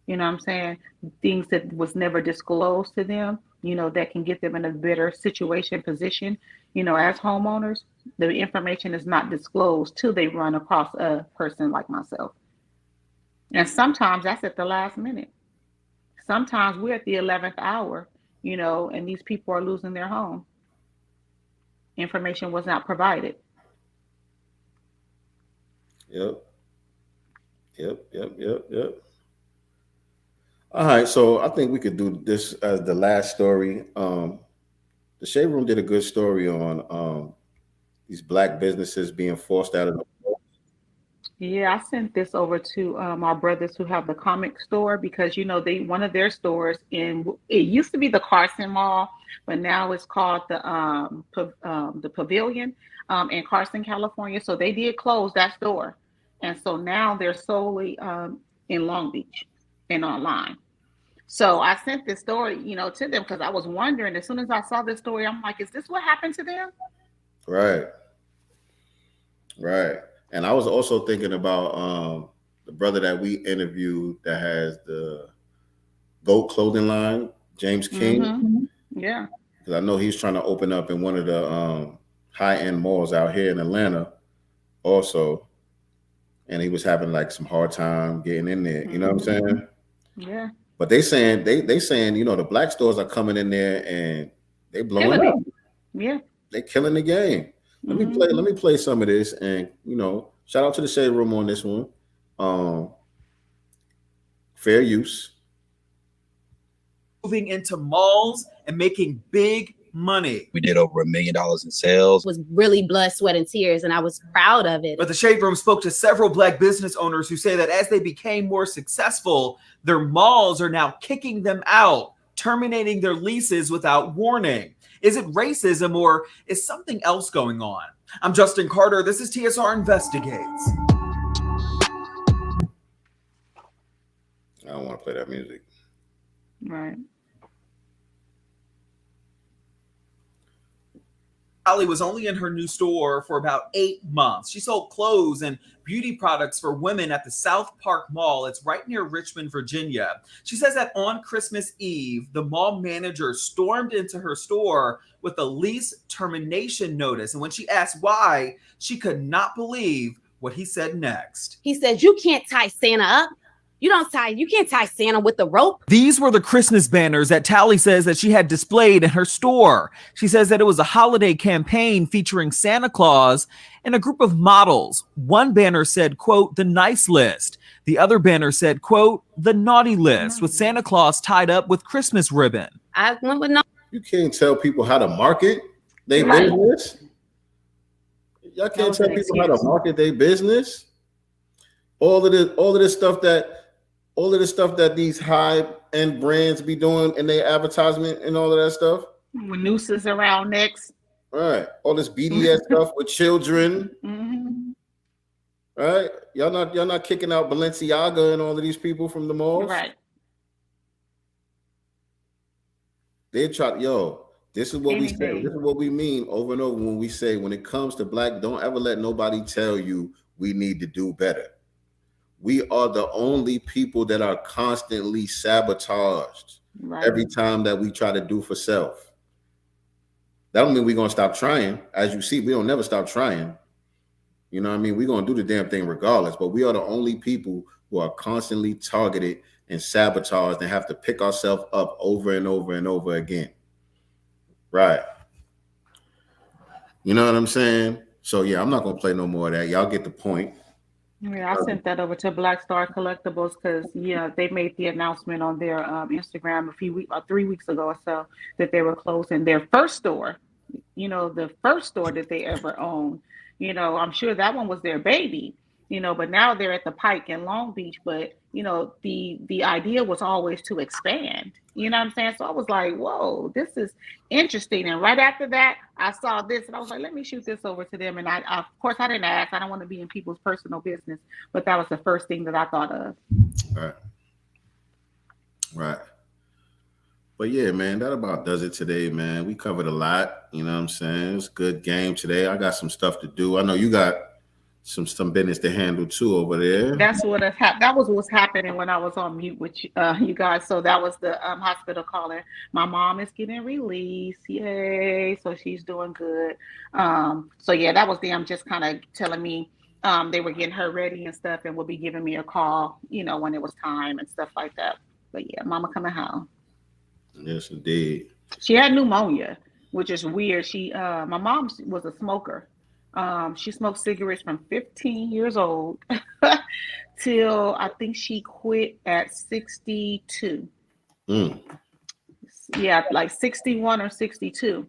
You know what I'm saying? Things that was never disclosed to them, that can get them in a better position, as homeowners. The information is not disclosed till they run across a person like myself. And sometimes that's at the last minute. Sometimes we're at the 11th hour, and these people are losing their home. information was not provided. Yep. All right, so I think we could do this as the last story. The Shade Room did a good story on these black businesses being forced out of the. Yeah, I sent this over to our brothers who have the comic store because one of their stores it used to be the Carson Mall, but now it's called the Pavilion in Carson, California. So they did close that store, and so now they're solely in Long Beach and online. So I sent this story, to them because I was wondering. As soon as I saw this story, I'm like, is this what happened to them? Right. And I was also thinking about the brother that we interviewed that has the GOAT clothing line, James King. Mm-hmm. Yeah. Because I know he's trying to open up in one of the high-end malls out here in Atlanta also. And he was having like some hard time getting in there. You know what I'm saying? Yeah. But they saying, the black stores are coming in there and they blowing up. Yeah. They killing the game. Let me play some of this, and shout out to the Shade Room on this one. Fair use. Moving into malls and making big money. We did over $1 million in sales. Was really blood, sweat, and tears, and I was proud of it. But the Shade Room spoke to several black business owners who say that as they became more successful, their malls are now kicking them out, terminating their leases without warning. Is it racism or is something else going on? I'm Justin Carter. This is TSR Investigates. I don't want to play that music. Right. Holly was only in her new store for about 8 months. She sold clothes and beauty products for women at the South Park Mall. It's right near Richmond, Virginia. She says that on Christmas Eve, the mall manager stormed into her store with a lease termination notice. And when she asked why, she could not believe what he said next. He said, "You can't tie Santa up. You can't tie Santa with the rope." These were the Christmas banners that Tally says that she had displayed in her store. She says that it was a holiday campaign featuring Santa Claus and a group of models. One banner said, quote, "the nice list." The other banner said, quote, "the naughty list," with Santa Claus tied up with Christmas ribbon. I went with no. You can't tell people how to market their business. Y'all can't tell people how to market their business. All of this stuff that these high-end brands be doing in their advertisement and all of that stuff. With nooses around necks. All right. All this BDS stuff with children. Mm-hmm. Right? Y'all not kicking out Balenciaga and all of these people from the malls. Right. They try, this is what we say. This is what we mean over and over when we say, when it comes to black, don't ever let nobody tell you we need to do better. We are the only people that are constantly sabotaged every time that we try to do for self. That don't mean we're going to stop trying. As you see, we don't never stop trying. You know what I mean? We're going to do the damn thing regardless, but we are the only people who are constantly targeted and sabotaged and have to pick ourselves up over and over and over again. Right. You know what I'm saying? So, yeah, I'm not going to play no more of that. Y'all get the point. Yeah, I sent that over to Black Star Collectibles because, they made the announcement on their Instagram 3 weeks ago or so that they were closing their first store, the first store that they ever owned. I'm sure that one was their baby, but now they're at the Pike in Long Beach. But, the idea was always to expand. You know what I'm saying? So I was like, whoa, this is interesting. And right after that, I saw this and I was like, let me shoot this over to them. And I of course, I didn't ask. I don't want to be in people's personal business. But that was the first thing that I thought of. Right. But yeah, man, that about does it today, man. We covered a lot. You know what I'm saying? It's a good game today. I got some stuff to do. I know you got some business to handle too over there. That's what that was what's happening when I was on mute with you guys. So that was the hospital calling. My mom is getting released, yay! So she's doing good. So yeah, that was them just kind of telling me they were getting her ready and stuff, and would be giving me a call, when it was time and stuff like that. But yeah, mama coming home. Yes, indeed. She had pneumonia. which is weird. My mom was a smoker. She smoked cigarettes from 15 years old till I think she quit at 62. Yeah, like 61 or 62.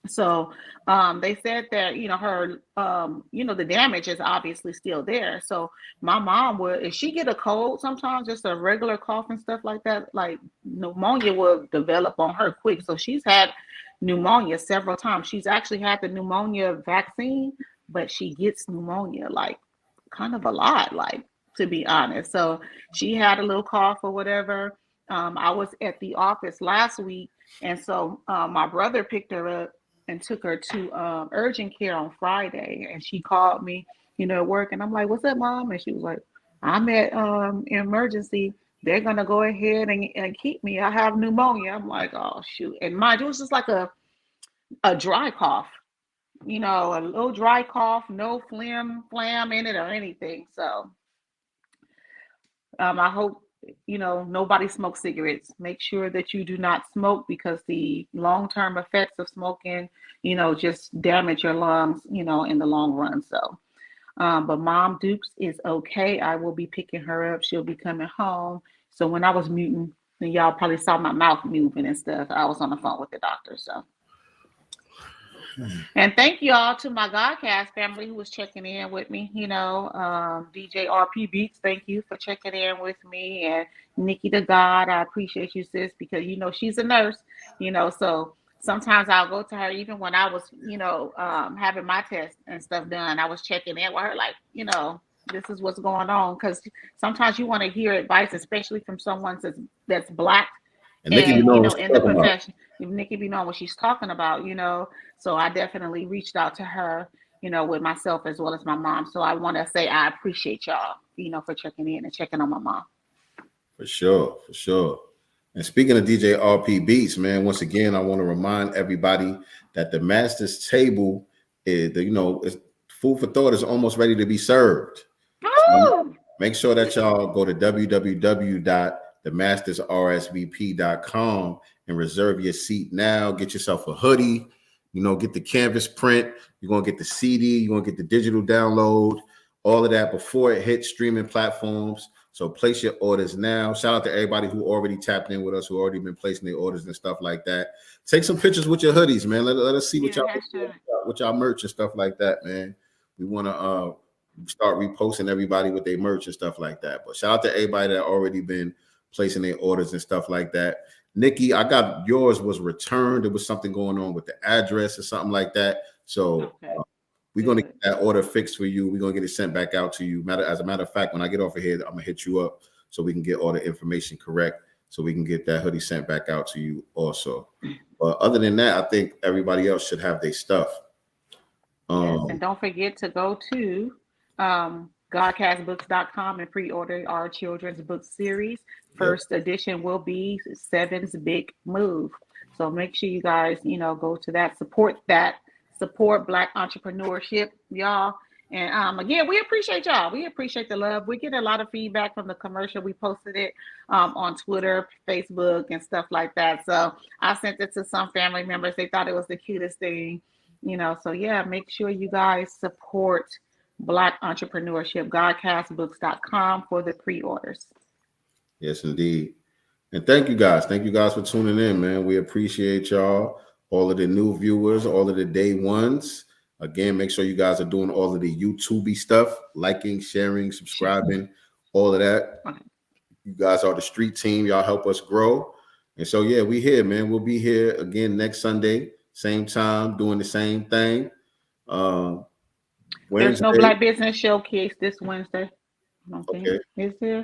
So they said that, her, the damage is obviously still there. So my mom would, if she get a cold sometimes, just a regular cough and stuff like that, like pneumonia will develop on her quick. So she's had pneumonia several times. She's actually had the pneumonia vaccine, but she gets pneumonia like kind of a lot, like, to be honest. So she had a little cough or whatever. I was at the office last week, and so my brother picked her up and took her to urgent care on Friday, and she called me, at work, and I'm like, "What's up, Mom?" And she was like, "I'm at emergency. They're gonna go ahead and keep me. I have pneumonia." I'm like, "Oh shoot!" And mind you, it was just like a dry cough, a little dry cough, no phlegm in it or anything. So I hope nobody smokes cigarettes. Make sure that you do not smoke, because the long-term effects of smoking, just damage your lungs, in the long run. So, but Mom Dukes is okay. I will be picking her up. She'll be coming home. So when I was muting, and y'all probably saw my mouth moving and stuff, I was on the phone with the doctor. So. And thank you all to my Godcast family who was checking in with me. DJ RP Beats, thank you for checking in with me. And Nikki the God, I appreciate you, sis, because she's a nurse. So sometimes I'll go to her, even when I was, having my test and stuff done. I was checking in with her, like, this is what's going on, because sometimes you want to hear advice, especially from someone that's Black. And Nikki be knowing what she's in the talking about. profession, Nikki be knowing what she's talking about, So I definitely reached out to her, with myself as well as my mom. So I want to say I appreciate y'all, for checking in and checking on my mom. For sure. And speaking of DJ RP Beats, man, once again, I want to remind everybody that the Masters table is, it's food for thought is almost ready to be served. So make sure that y'all go to www.themastersrsvp.com and reserve your seat now. Get yourself a hoodie, get the canvas print. You're going to get the CD. You're going to get the digital download, all of that before it hits streaming platforms. So place your orders now. Shout out to everybody who already tapped in with us, who already been placing their orders and stuff like that. Take some pictures with your hoodies, man. Let us see what y'all with y'all merch and stuff like that, man. We want to start reposting everybody with their merch and stuff like that. But shout out to everybody that already been placing their orders and stuff like that. Nikki, I got yours was returned. There was something going on with the address or something like that. So we're going to get that order fixed for you. We're going to get it sent back out to you. As a matter of fact, when I get off of here, I'm going to hit you up so we can get all the information correct, so we can get that hoodie sent back out to you also. But other than that, I think everybody else should have their stuff. Yes, and don't forget to go to godcastbooks.com and pre-order our children's book series. First edition will be Seven's Big Move. So make sure you guys, go to that, support Black entrepreneurship, y'all. And again, we appreciate y'all. We appreciate the love. We get a lot of feedback from the commercial. We posted it on Twitter, Facebook, and stuff like that. So I sent it to some family members. They thought it was the cutest thing, So yeah, make sure you guys support Black entrepreneurship. Godcastbooks.com for the pre-orders. Yes, indeed. And thank you guys. Thank you guys for tuning in, man. We appreciate y'all. All of the new viewers, all of the day ones. Again, make sure you guys are doing all of the YouTube stuff, liking, sharing, subscribing, all of that. You guys are the street team. Y'all help us grow. And so, yeah, we here, man. We'll be here again next Sunday, same time, doing the same thing. There's no Black Business Showcase this Wednesday. I don't think. Is there?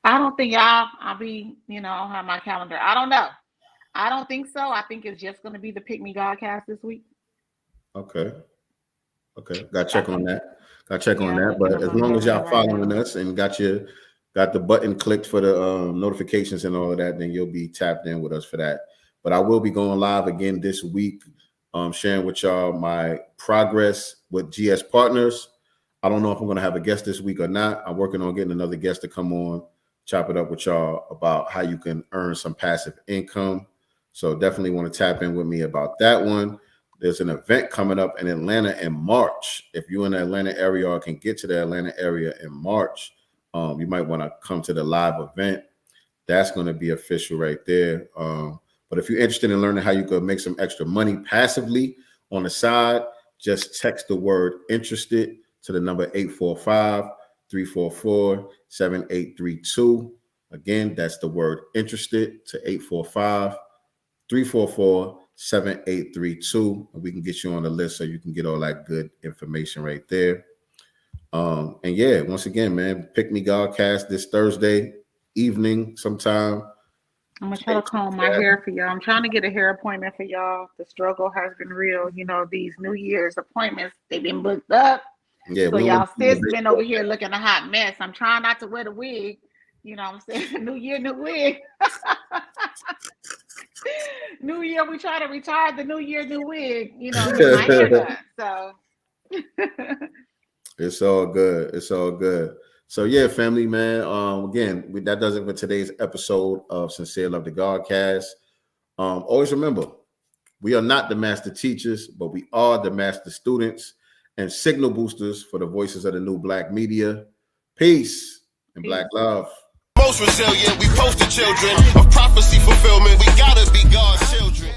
I don't think I'll be, I don't have my calendar. I don't know. I don't think so. I think it's just going to be the Pick Me Godcast this week. Okay. Got to check on that. But as long as y'all following us and got the button clicked for the notifications and all of that, then you'll be tapped in with us for that. But I will be going live again this week, sharing with y'all my progress with GS Partners. I don't know if I'm going to have a guest this week or not. I'm working on getting another guest to come on, chop it up with y'all about how you can earn some passive income. So definitely want to tap in with me about that one. There's an event coming up in Atlanta in March. If you're in the Atlanta area or can get to the Atlanta area in March, you might want to come to the live event. That's going to be official right there. But if you're interested in learning how you could make some extra money passively on the side, just text the word interested to the number 845-344-7832. Again, that's the word interested to 845-344-7832. And we can get you on the list so you can get all that good information right there. And yeah, once again, man, Pick Me Godcast this Thursday evening sometime. I'm gonna try to comb my hair for y'all. I'm trying to get a hair appointment for y'all. The struggle has been real. You know, these New Year's appointments, they've been booked up. Yeah, so y'all sis been over here looking a hot mess. I'm trying not to wear the wig. You know what I'm saying? New year, new wig. New year, we try to retire the new year, new wig. You know, get my hair done. So it's all good. It's all good. So yeah, family, man. Again, that does it for today's episode of Sincere Love the Godcast. Always remember, we are not the master teachers, but we are the master students and signal boosters for the voices of the new Black media. Peace and Black love. Most resilient, we poster children of prophecy fulfillment. We gotta be God's children.